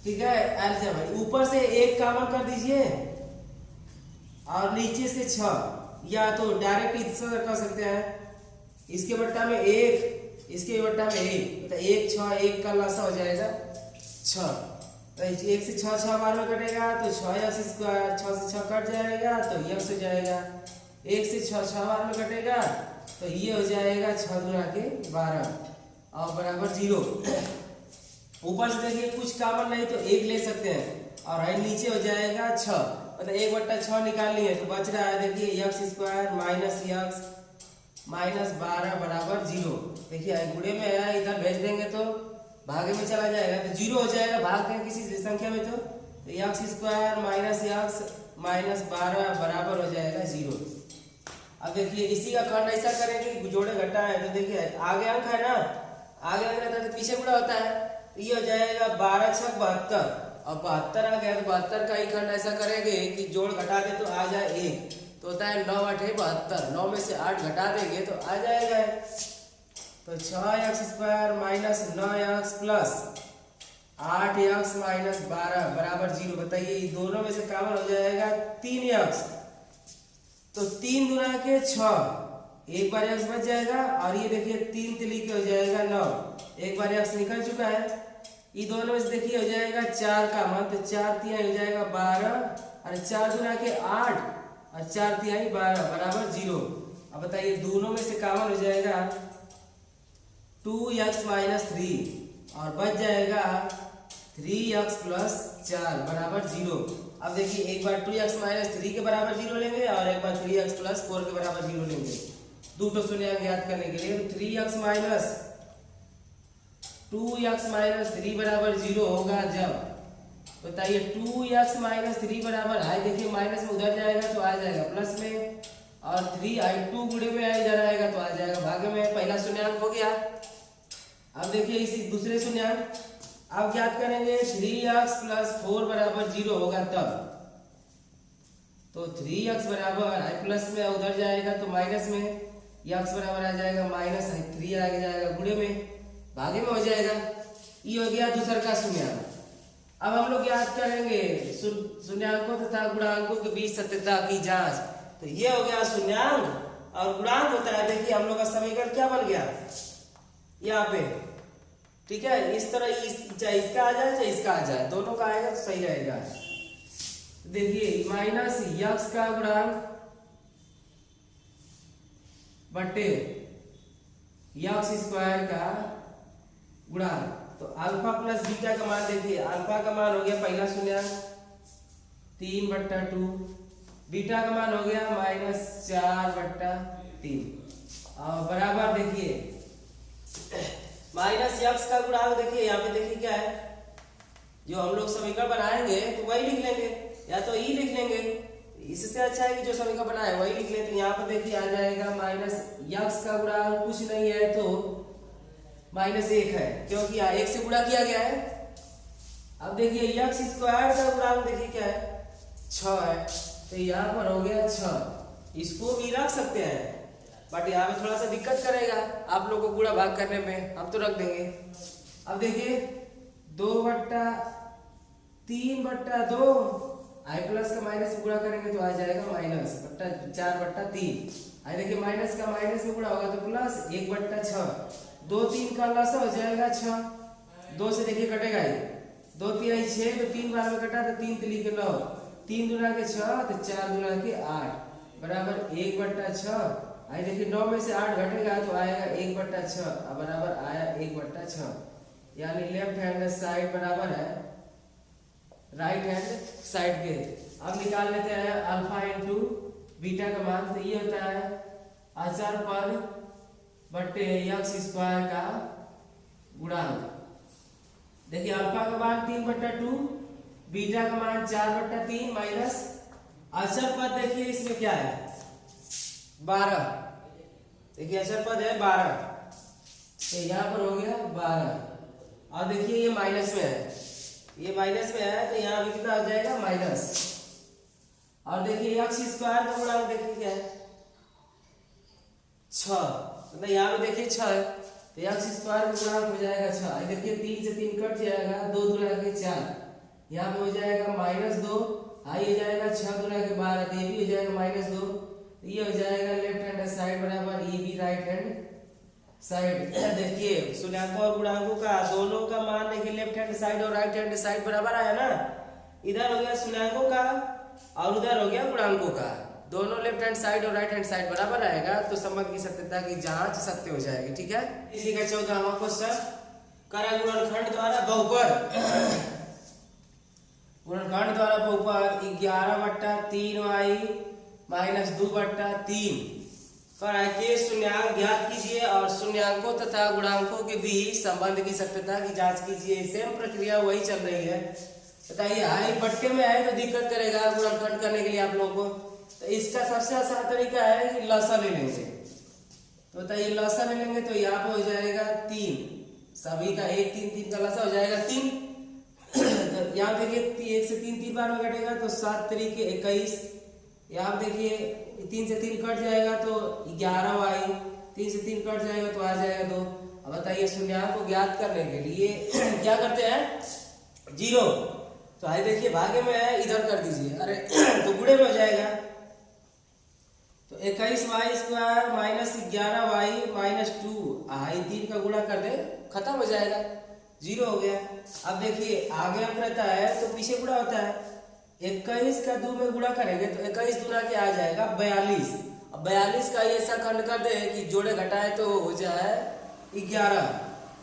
ठीक है, ऐसे भाई ऊपर से 1 कॉमन कर दीजिए और नीचे से 6, या तो डायरेक्ट इससे कर सकते हैं, इसके बट्टा में 1, इसके बट्टा में 1, तो 1 6 1 का लसा हो जाएगा 6, तो 1 से 6 6 बार में कटेगा तो 6x स्क्वायर, 6 से 6 कट जाएगा तो x हो जाएगा, 1 से 6 6 बार में कटेगा तो ये हो जाएगा 6 दूना के 12 और बराबर 0। ऊपर से देखिए कुछ कॉमन नहीं तो 1 ले सकते हैं, और नीचे हो जाएगा 6, मतलब 1/6 निकाल लिए तो बच रहा है देखिए x square minus x minus 12 बराबर 0। देखिए गुणे में है, इधर भेज देंगे तो भागे में चला जाएगा तो 0 हो जाएगा, भाग दें किसी संख्या में तो x square minus x minus 12 बराबर हो जाएगा 0। अब देखिए इसी का खंड ऐसा करेंगे कि जोड़े घटा है तो देखिए आगे अंक है ना, आगे अंक रहता है तो पीछे गुणा होता है, तो ये हो जाएगा 12 छक 72 और 72 आ गया तो 72 का ही खंड ऐसा करेंगे कि जोड़ घटा दे तो आ जाए 1, तो होता है 9 8 72, 9 में से 8 घटा देंगे तो आ जाएगा तो 6x square minus 9x plus 8x minus 12 बराबर 0। बताइए दोनों में से कॉमन हो जाएगा 3x, तो 3 गुना के 6, एक बार x बच जाएगा और ये देखिए 3 तिली के हो जाएगा 9, एक बार x निकल चुका है। ये दोनों में से देखिए हो जाएगा 4 का मान, तो 4 तिहाई हो जाएगा 12 और 4 गुना के 8 और 4 तिहाई 12 बराबर 0। अब बताइए दोनों में से कॉमन हो जाएगा 2x माइनस 3 और बच जाएगा 3x प्लस 4 बराबर 0। अब देखिए एक बार 2x माइनस 3 के बराबर 0 लेंगे और एक बार 3x प्लस 4 के बराबर 0 लेंगे, दो शून्य ज्ञात करने के लिए। तो 3x माइनस 2x माइनस 3 बराबर 0 होगा जब, बताइए 2x माइनस 3 बराबर है, देखिए माइनस में उधर जाएगा तो आ जाएगा प्लस में, और 3i2 गुणे में इधर आएगा तो आ जाएगा भागे में। पहला शून्यांक हो गया। अब देखिए इसी दूसरे शून्यांक अब ज्ञात करेंगे 3x प्लस 4 बराबर 0 होगा तब, तो 3x बराबर i प्लस में उधर जाएगा तो माइनस में, x बराबर आ जाएगा माइनस i 3 आगे जाएगा गुणे में, भागे में हो जाएगा। ये हो गया दूसरा का शून्यांक। अब हम लोग याद करेंगे शून्यांकों तथा गुणांकों के बीच सत्यता की जांच। तो ये हो गया शून्यांक और गुणांक होता है, देखिए हम लोग का समीकरण क्या बन गया यहाँ पे, ठीक है। इस तरह चाहे इसका आ जाए चाहे इसका आ जाए, दोनों का आएगा तो सही रहेगा। देखिए माइनस x का गुणांक बटे x स्क्वायर का गुणांक, तो अल्फा प्लस बीटा का मान देखिए, अल्फा का मान हो गया पहला शून्यांक 3/2, बीटा का मान हो गया -4/3 और बराबर देखिए माइनस x का गुणांक। देखिए यहाँ पे देखिए क्या है, जो हम लोग समीकरण बनाएंगे तो वही लिख लेंगे या तो ई लिख लेंगे, इससे अच्छा है कि जो समीकरण बनाए वही लिख लें। तो यहाँ पे देखिए आ जाएगा -x का गुणांक कुछ नहीं है तो -1 है, क्योंकि यहाँ 1 से गुणा किया गया है। अब देखिए x स्क्वायर का गुणांक देखिए क्या है 6 है, तो यहाँ पर हो गया 6, इसको भी रख सकते हैं बट यहाँ पे थोड़ा सा दिक्कत करेगा आप लोगों को गुणा भाग करने में, हम तो रख देंगे। अब देखिए 2/3/2 i प्लस का माइनस में गुणा करेंगे तो आ जाएगा -4/3। आई देखिए माइनस का माइनस में गुणा होगा तो प्लस 1/6, 2 3 का लसा हो जाएगा 6, 2 से देखिए कटेगा ही, 2 3 6 तो 3 बार में कटा तो 3 3 के 9, 3 दूना के 6 तो 4 दूना के 8 बराबर 1/6। आई देखिए 9 में से 8 घटेगा तो आएगा 1/6 बराबर आया 1/6, यानी लेफ्ट हैंड साइड बराबर है राइट हैंड साइड के। अब निकाल लेते हैं अल्फा इंटू बीटा का मान, तो ये होता है अचर पद बटे x स्क्वायर का गुणांक। देखिए अल्फा का मान 3/2, बीटा का मान 4/3 माइनस अचर पद देखिए इसमें क्या है 12, देखिए अचर पद है 12, तो यहाँ पर हो गया 12 और देखिए ये माइनस में है, ये माइनस में है तो यहाँ भी कितना हो जाएगा माइनस। और देखिए x स्क्वायर का गुणांक देखिए क्या है 6, मतलब यहाँ पे देखिए 6 है तो x स्क्वायर का गुणांक हो जाएगा 6। देखिए 3 से 3 कट जाएगा, 2 दूना के 4, यहाँ पे हो जाएगा -2, आई हो जाएगा 6 दूना के 12, तो ये भी हो जाएगा -2, ये हो जाएगा लेफ्ट हैंड साइड बराबर ये भी राइट हैंड साइड। देखिए शून्यांकों और गुणांकों का दोनों का मान देखिए लेफ्ट हैंड साइड और राइट हैंड साइड बराबर आया ना, इधर हो गया शून्यांकों का और उधर हो गया गुणांकों का, दोनों लेफ्ट हैंड साइड और राइट हैंड साइड बराबर आएगा तो संबंध की सत्यता की जांच सत्य हो जाएगी। ठीक है, इसी का 14वां क्वेश्चन, करा गुणनखंड द्वारा बहुपद गुणनखंड द्वारा बहुपद 11/3y माइनस 2/3 पर के शून्यांक ज्ञात कीजिए और शून्यांकों तथा गुणांकों के बीच संबंध की सत्यता की जांच कीजिए। सेम प्रक्रिया वही चल रही है। बताइए हाई बट्टे में है तो दिक्कत करेगा गुणनखंड करने के लिए आप लोगों को। तो इसका सबसे आसान तरीका है कि लसा ले लेंगे। तो बताइए लसा ले लेंगे तो यहाँ पे हो जाएगा 3, सभी का 1 3 3 का लसा हो जाएगा 3। तो यहाँ देखिए 1 से 3 बार में कटेगा तो 7 तरीके 21। यहाँ देखिए 3 से 3 कट जाएगा तो 11y, 3 से 3 कट जाएगा तो आ जाएगा 2। अब बताइए शून्यांक को ज्ञात करने के लिए क्या करते हैं 0। तो आई देखिए भागे में है इधर कर दीजिए, अरे तो गुणे में हो जाएगा। तो 21y² माइनस 11y माइनस 2 आई 3 का गुणा कर दे खत्म हो जाएगा, 0 हो गया। अब देखिए आगे अंक रहता है तो पीछे गुणा होता है। 21 का 2 में गुणा करेंगे तो 21 गुणा के आ जाएगा 42। अब 42 का ऐसा खंड कर दे कि जोड़े घटाए तो हो जाए 11।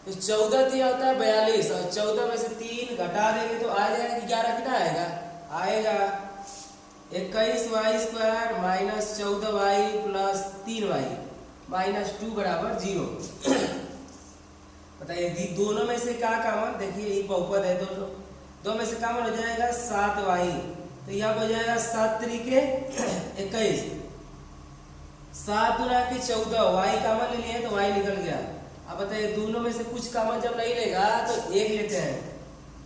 तो 14 दिया होता है 42 और 14 में से 3 घटा देंगे तो आ जाएगा 11। कितना आएगा, आएगा 21y² minus 14y plus 3y minus 2 बराबर 0। बताइए दोनों में से क्या कॉमन, देखिए ये बहुपद है, दो में से कॉमन हो जाएगा 7y। तो यहाँ हो जाएगा 7 तरीके 21, 7 गुना के 14, y कॉमन ले लिए तो y निकल गया। अब बताइए दोनों में से कुछ कॉमन जब नहीं लेगा तो 1 लेते हैं,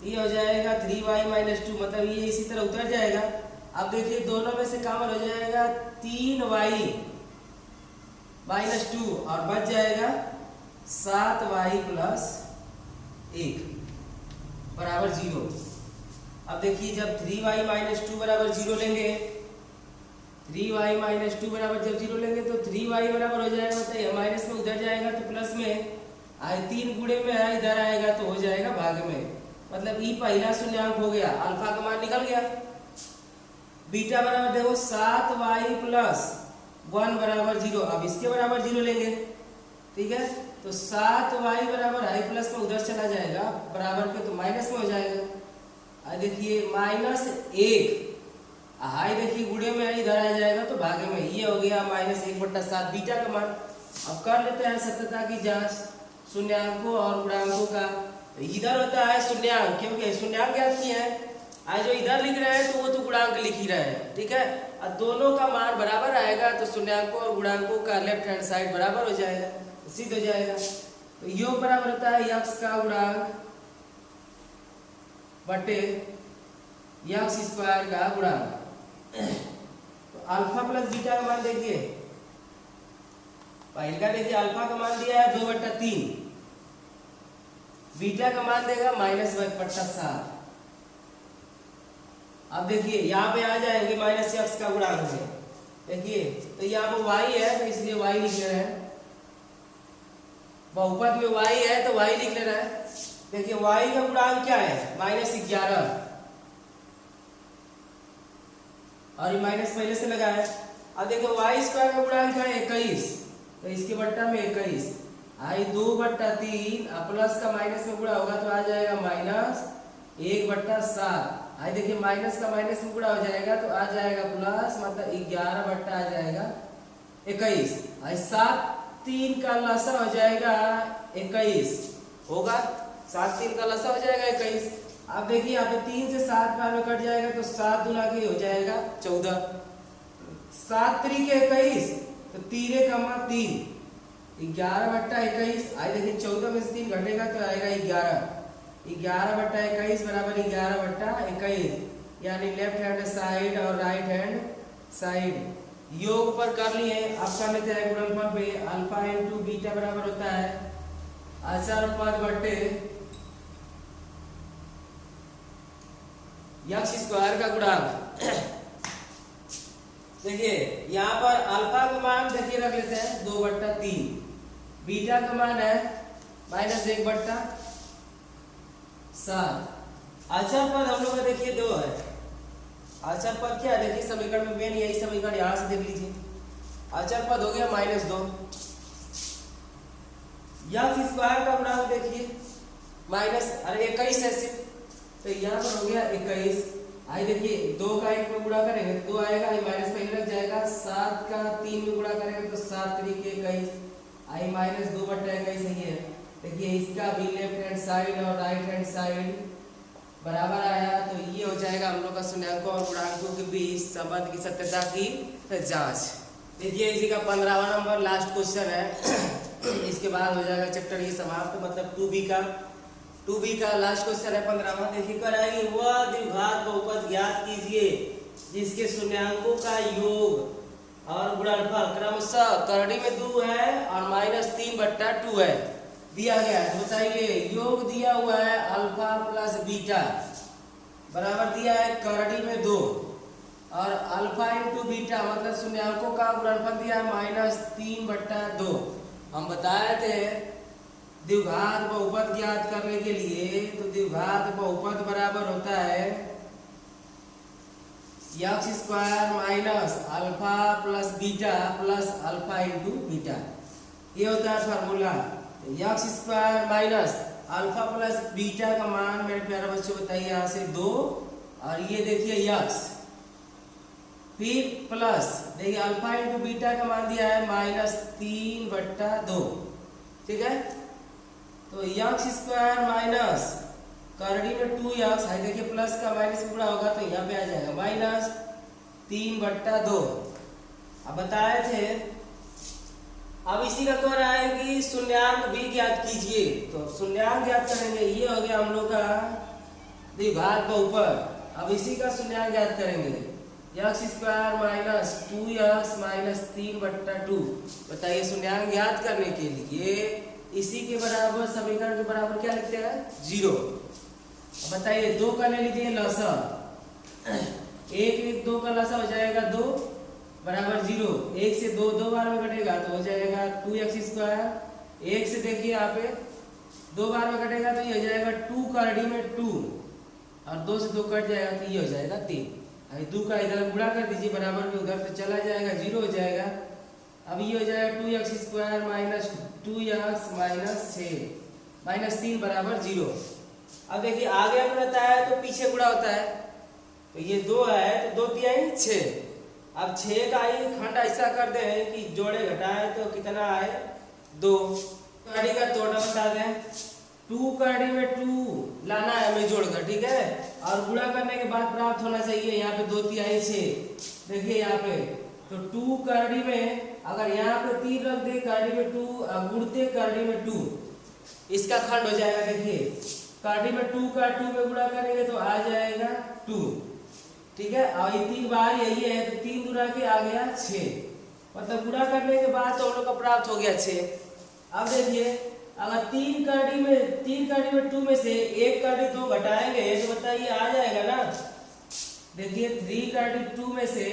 ये हो जाएगा 3y माइनस 2, मतलब ये इसी तरह उतर जाएगा। अब देखिए दोनों में से कॉमन हो जाएगा 3y माइनस 2 और बच जाएगा 7y प्लस 1 बराबर 0। अब देखिए जब 3y माइनस 2 बराबर 0 लेंगे, 3y माइनस 2 बराबर जब 0 लेंगे तो 3y बराबर हो जाएगा, मतलब माइनस में उधर जाएगा तो प्लस में, आए 3 गुणे में है इधर आएगा तो हो जाएगा भाग में, मतलब ये पहला शून्यांक हो गया, अल्फा का मान निकल गया। बीटा बराबर देखो 7y प्लस 1 बराबर 0, अब इसके बराबर 0 लेंगे, ठीक है। तो 7y बराबर हाई प्लस में उधर चला जाएगा बराबर के तो माइनस में हो जाएगा। देखिए माइनस 1 हाई देखिए गुणे में है इधर आ जाएगा तो भागे में, ये हो गया माइनस 1/7 बीटा का मान। अब कर लेते हैं सत्यता की जांच शून्यांकों और गुणांकों का। इधर होता है शून्यांक, क्योंकि शून्यांक ज्ञात किए हैं, आज जो इधर लिख रहे हैं तो वो तो गुणांक लिख ही रहे हैं, ठीक है। और दोनों का मान बराबर आएगा तो शून्यांकों और गुणांकों का लेफ्ट हैंड साइड बराबर हो जाएगा, सिद्ध हो जाएगा। तो योग बराबर होता है यक्स का गुणांक बटे यक्स स्क्वायर का गुणांक। तो अल्फा प्लस बीटा का मान देखिए, पहले का देखिए अल्फा का मान दिया है 2/3, बीटा का मान देगा -1/7। अब देखिए यहाँ पे आ जाएंगे माइनस एक्स का गुणांक से, देखिए तो यहाँ पे y है तो इसलिए y लिख ले रहे हैं, बहुपद में y है तो y लिख ले रहे हैं। देखिए y का गुणांक क्या है -11 और ये माइनस पहले से लगा है। अब देखो y² का गुणांक है 21, तो इसके बट्टा में 21 आई 2/3 प्लस का माइनस में गुणा होगा तो आ जाएगा -1/7। आई देखिए माइनस का माइनस में गुणा हो जाएगा तो आ जाएगा प्लस, मतलब 11 आ जाएगा 21। आई 7 3 का लसा हो जाएगा 21 होगा, 7 3 का लसा हो जाएगा 21। अब देखिए यहाँ पे 3 से 7 बार में कट जाएगा तो 7 दूना के हो जाएगा 14, 7 तरीके 21 तो 3 × 3 11/21। आई देखिए 14 में से 3 घटेगा तो आएगा 11, 11/21 बराबर 11/21, यानी लेफ्ट हैंड साइड और राइट हैंड साइड योग पर कर लिए। अब कर लेते हैं गुणनफल पे, अल्फा इंटू बीटा बराबर होता है अचर पद बटे यक्स स्क्वायर का गुणांक। देखिए यहाँ पर अल्फा का मान देखिए रख लेते हैं 2/3, बीटा का मान है -1/7। अचर पद हम लोग का देखिए 2 है। अचर पद क्या है देखिए समीकरण में, मेन यही समीकरण यहाँ से देख लीजिए। अचर पद हो गया -2, यक्स स्क्वायर का गुणांक देखिए 21 है सिर्फ, तो यहाँ पर हो गया 21 आई देखिए 2 का 1 में गुणा करेंगे तो 2 आएगा, आई माइनस पहले लग जाएगा। 7 का 3 में गुणा करेंगे तो 7 तरीके 21, आई माइनस 2/21 सही है। देखिए इसका भी लेफ्ट हैंड साइड और राइट हैंड साइड बराबर आया, तो ये हो जाएगा हम लोग का शून्यांकों और गुणांकों के बीच संबंध की सत्यता की जांच। देखिए इसी का 15वां नंबर लास्ट क्वेश्चन है। इसके बाद हो जाएगा चैप्टर ये समाप्त, मतलब 2B का लास्ट क्वेश्चन है 15वां। देखिए कराएंगे वह द्विघात बहुपद ज्ञात कीजिए जिसके शून्यांकों का योग और गुणनफल क्रमशः करड़ी में 2 है और -3/2 है दिया गया है। तो बताइए योग दिया हुआ है अल्फा प्लस बीटा बराबर दिया है करड़ी में 2 और अल्फा इंटू बीटा मतलब शून्यांकों का गुणनफल दिया है -3/2। हम बताए थे द्विघात बहुपद ज्ञात करने के लिए, तो द्विघात बहुपद बराबर होता है x² minus alpha plus beta plus alpha into beta, ये होता है formula. x² minus alpha plus beta का मान मेरे प्यारे बच्चों बताइए यहाँ से 2 और ये देखिए x, फिर प्लस देखिए अल्फा इंटू बीटा का मान दिया है -3/2, ठीक है। तो x² माइनस करड़ी में 2x है, देखिए प्लस का माइनस गुणा होगा तो यहाँ पे आ जाएगा -3/2। अब बताए थे, अब इसी का कह रहा है कि शून्यांक भी ज्ञात कीजिए, तो शून्यांक ज्ञात करेंगे। ये हो गया हम लोग का द्विघात बहुपद। अब इसी का शून्यांक ज्ञात करेंगे x² माइनस 2x माइनस 3/2। बताइए शून्यांक ज्ञात करने के लिए इसी के बराबर समीकरण के बराबर क्या लिखते हैं 0। बताइए 2 का ले लीजिए लसा, 1 2 का लसा हो जाएगा 2 बराबर 0। 1 से 2 बार में कटेगा तो हो जाएगा 2x²। 1 से देखिए यहाँ पे 2 बार में कटेगा तो ये हो जाएगा 2 करड़ी में 2 और 2 से 2 कट जाएगा तो ये हो जाएगा 3। 2 का इधर गुणा कर दीजिए बराबर में, उधर तो चला जाएगा 0 हो जाएगा। अब ये हो जाएगा 2x² माइनस 2x माइनस 3 बराबर 0। अब देखिए आगे हम रहता है तो पीछे गुणा होता है, तो ये 2 है तो 2 तिहाई 6। अब 6 का ही खंड ऐसा कर दे कि जोड़े घटाए तो कितना आए 2। करड़ी का तोड़ा बता दें, 2 करड़ी में 2 लाना है हमें जोड़कर, ठीक है, और गुणा करने के बाद प्राप्त होना चाहिए यहाँ पे 2 तिहाई 6। देखिए यहाँ पे तो 2 करड़ी में अगर यहाँ पे 3 रख दे करड़ी में 2 गुणते करड़ी में 2, इसका खंड हो जाएगा। देखिए करड़ी में 2 का 2 में गुणा करेंगे तो आ जाएगा 2, ठीक है। और ये 3 बार यही है तो 3 गुणा के आ गया 6, मतलब गुणा करने के बाद तो हम लोग का प्राप्त हो गया 6। अब देखिए अगर 3 करड़ी में 2 में से 1 करड़ी 2 घटाएंगे तो बताइए आ जाएगा ना। देखिए 3 करड़ी 2 में से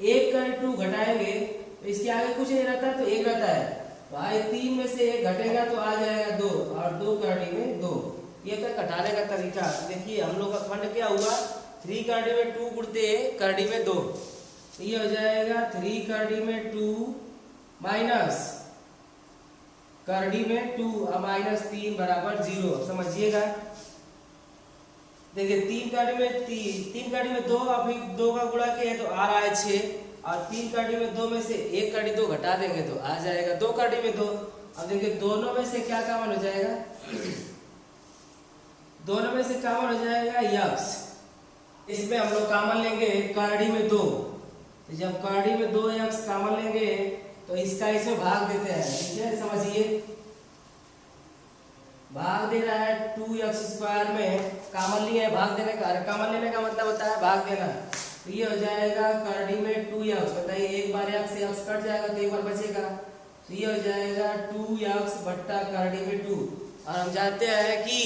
1 करड़ी 2 घटाएंगे तो इसके आगे कुछ नहीं रहता तो 1 रहता है, तो आए 3 में से 1 घटेगा तो आ जाएगा 2 और 2 करड़ी में 2। ये था घटाने का तरीका। देखिए हम लोग का खंड क्या हुआ 3 करड़ी में 2 गुणते करड़ी में 2, तो ये हो जाएगा 3 करड़ी में 2 माइनस करड़ी में 2 और -3 बराबर 0। समझिएगा देखिए 3 करड़ी में 2 और फिर 2 का गुणा किया तो आ रहा है 6 और 3 करड़ी में 2 में से 1 करड़ी 2 घटा देंगे तो आ जाएगा 2 करड़ी में 2। अब देखिए दोनों में से क्या कॉमन हो जाएगा, दोनों में से कॉमन हो जाएगा x। इसमें हम लोग कॉमन लेंगे करड़ी में 2, तो जब करड़ी में 2x कॉमन लेंगे तो इसका इसमें भाग देते हैं, ठीक है। समझिए भाग दे रहा है 2x² में, कॉमन लिया है भाग देने का, कॉमन लेने का मतलब होता है भाग देना। तो ये हो जाएगा करड़ी में 2x, बताइए एक बार x से x कट जाएगा तो एक बार बचेगा, तो ये हो जाएगा 2x बट्टा करड़ी में 2। और हम जानते हैं कि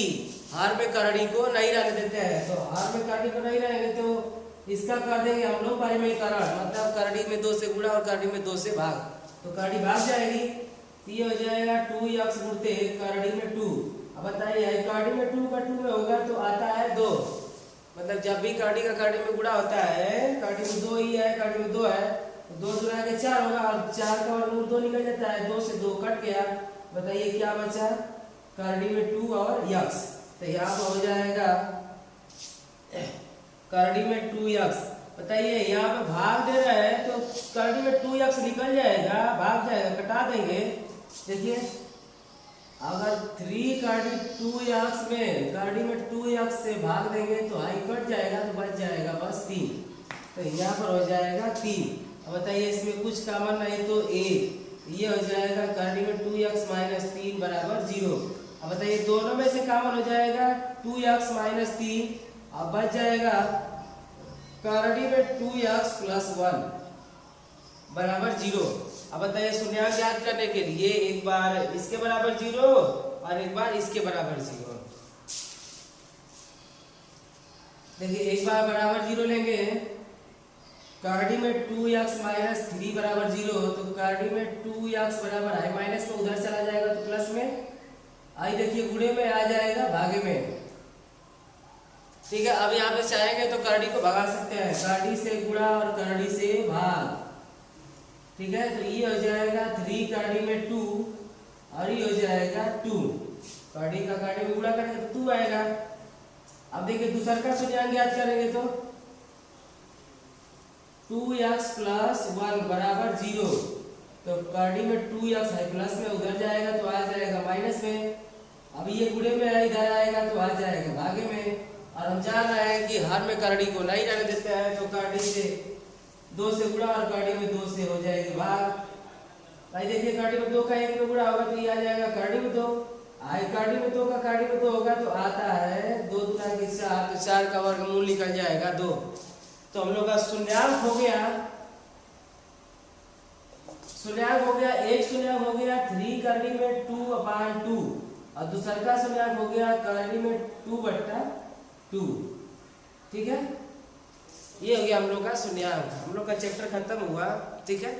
हर में करड़ी को नहीं रहने देते हैं, तो हर में करड़ी को नहीं रहेंगे तो इसका कर देंगे हम लोग परिमेयकरण, मतलब करड़ी में 2 से गुणा और करड़ी में 2 से भाग, तो करड़ी भाग जाएगी। ये हो जाएगा 2x गुणते करड़ी में 2। अब बताइए करड़ी में 2 का 2 में होगा तो आता है 2, मतलब जब भी करड़ी का करड़ी में गुणा होता है, करड़ी में 2 ही है, करड़ी में 2 है तो 2 गुणा के 4 होगा और 4 का वर्गमूल 2 निकल जाता है, 2 से 2 कट गया। बताइए क्या बचा करड़ी में 2 और x, तो यहाँ पर हो जाएगा करड़ी में 2x। बताइए यहाँ पे भाग दे रहा है तो करड़ी में 2x निकल जाएगा, भाग जाएगा, कटा देंगे। देखिए अगर 3 करड़ी 2x में करड़ी में 2x से भाग देंगे तो i कट जाएगा तो बच जाएगा बस 3। तो यहाँ पर हो जाएगा 3। अब बताइए इसमें कुछ कॉमन नहीं तो a, ये हो जाएगा करड़ी में 2x माइनस 3 बराबर 0। अब बताइए दोनों में से कॉमन हो जाएगा 2x माइनस 3, अब बच जाएगा करड़ी में 2x प्लस 1 बराबर 0। अब बताइए शून्यांक याद करने के लिए एक बार इसके बराबर 0 और एक बार इसके बराबर 0। देखिए एक बार बराबर 0 लेंगे, करड़ी में 2x माइनस 3 बराबर 0, तो करड़ी में 2x बराबर i माइनस में उधर चला जाएगा तो प्लस में, आई देखिए गुणे में आ जाएगा भागे में। ठीक है, अब यहाँ पे चाहेंगे तो करड़ी को भगा सकते हैं, करड़ी से गुणा और करड़ी से भाग। ठीक है, तो ये हो जाएगा 3 करड़ी में 2 और ये हो जाएगा 2, करड़ी का करड़ी में गुणा करेंगे तो 2 आएगा। अब देखिए दूसरा का शून्यांक याद करेंगे तो 2x प्लस 1 बराबर 0, तो करड़ी में 2x है प्लस में उधर जाएगा तो आ जाएगा माइनस में। अब ये गुणे में इधर आएगा तो आ जाएगा भागे में। और हम जान रहे हैं कि हर में करड़ी को नहीं रहने देते हैं, तो करड़ी से 2 से गुणा और करड़ी में 2 से हो जाएगी भाग। भाई देखिए करड़ी में 2 का 1 में गुणा होगा तो ये आ जाएगा करड़ी में 2, आई करड़ी में 2 का करड़ी में 2 होगा तो आता है 2 दूना के 4, तो 4 का वर्गमूल निकल जाएगा 2। तो हम लोग का शून्यांक हो गया, शून्यांक हो गया, एक शून्यांक हो गया 3 करड़ी में 2/2 और दूसरा का शून्यांक हो गया करड़ी में 2/2। ठीक है, ये हो गया हम लोग का शून्यांक। हम लोग का चैप्टर खत्म हुआ। ठीक है।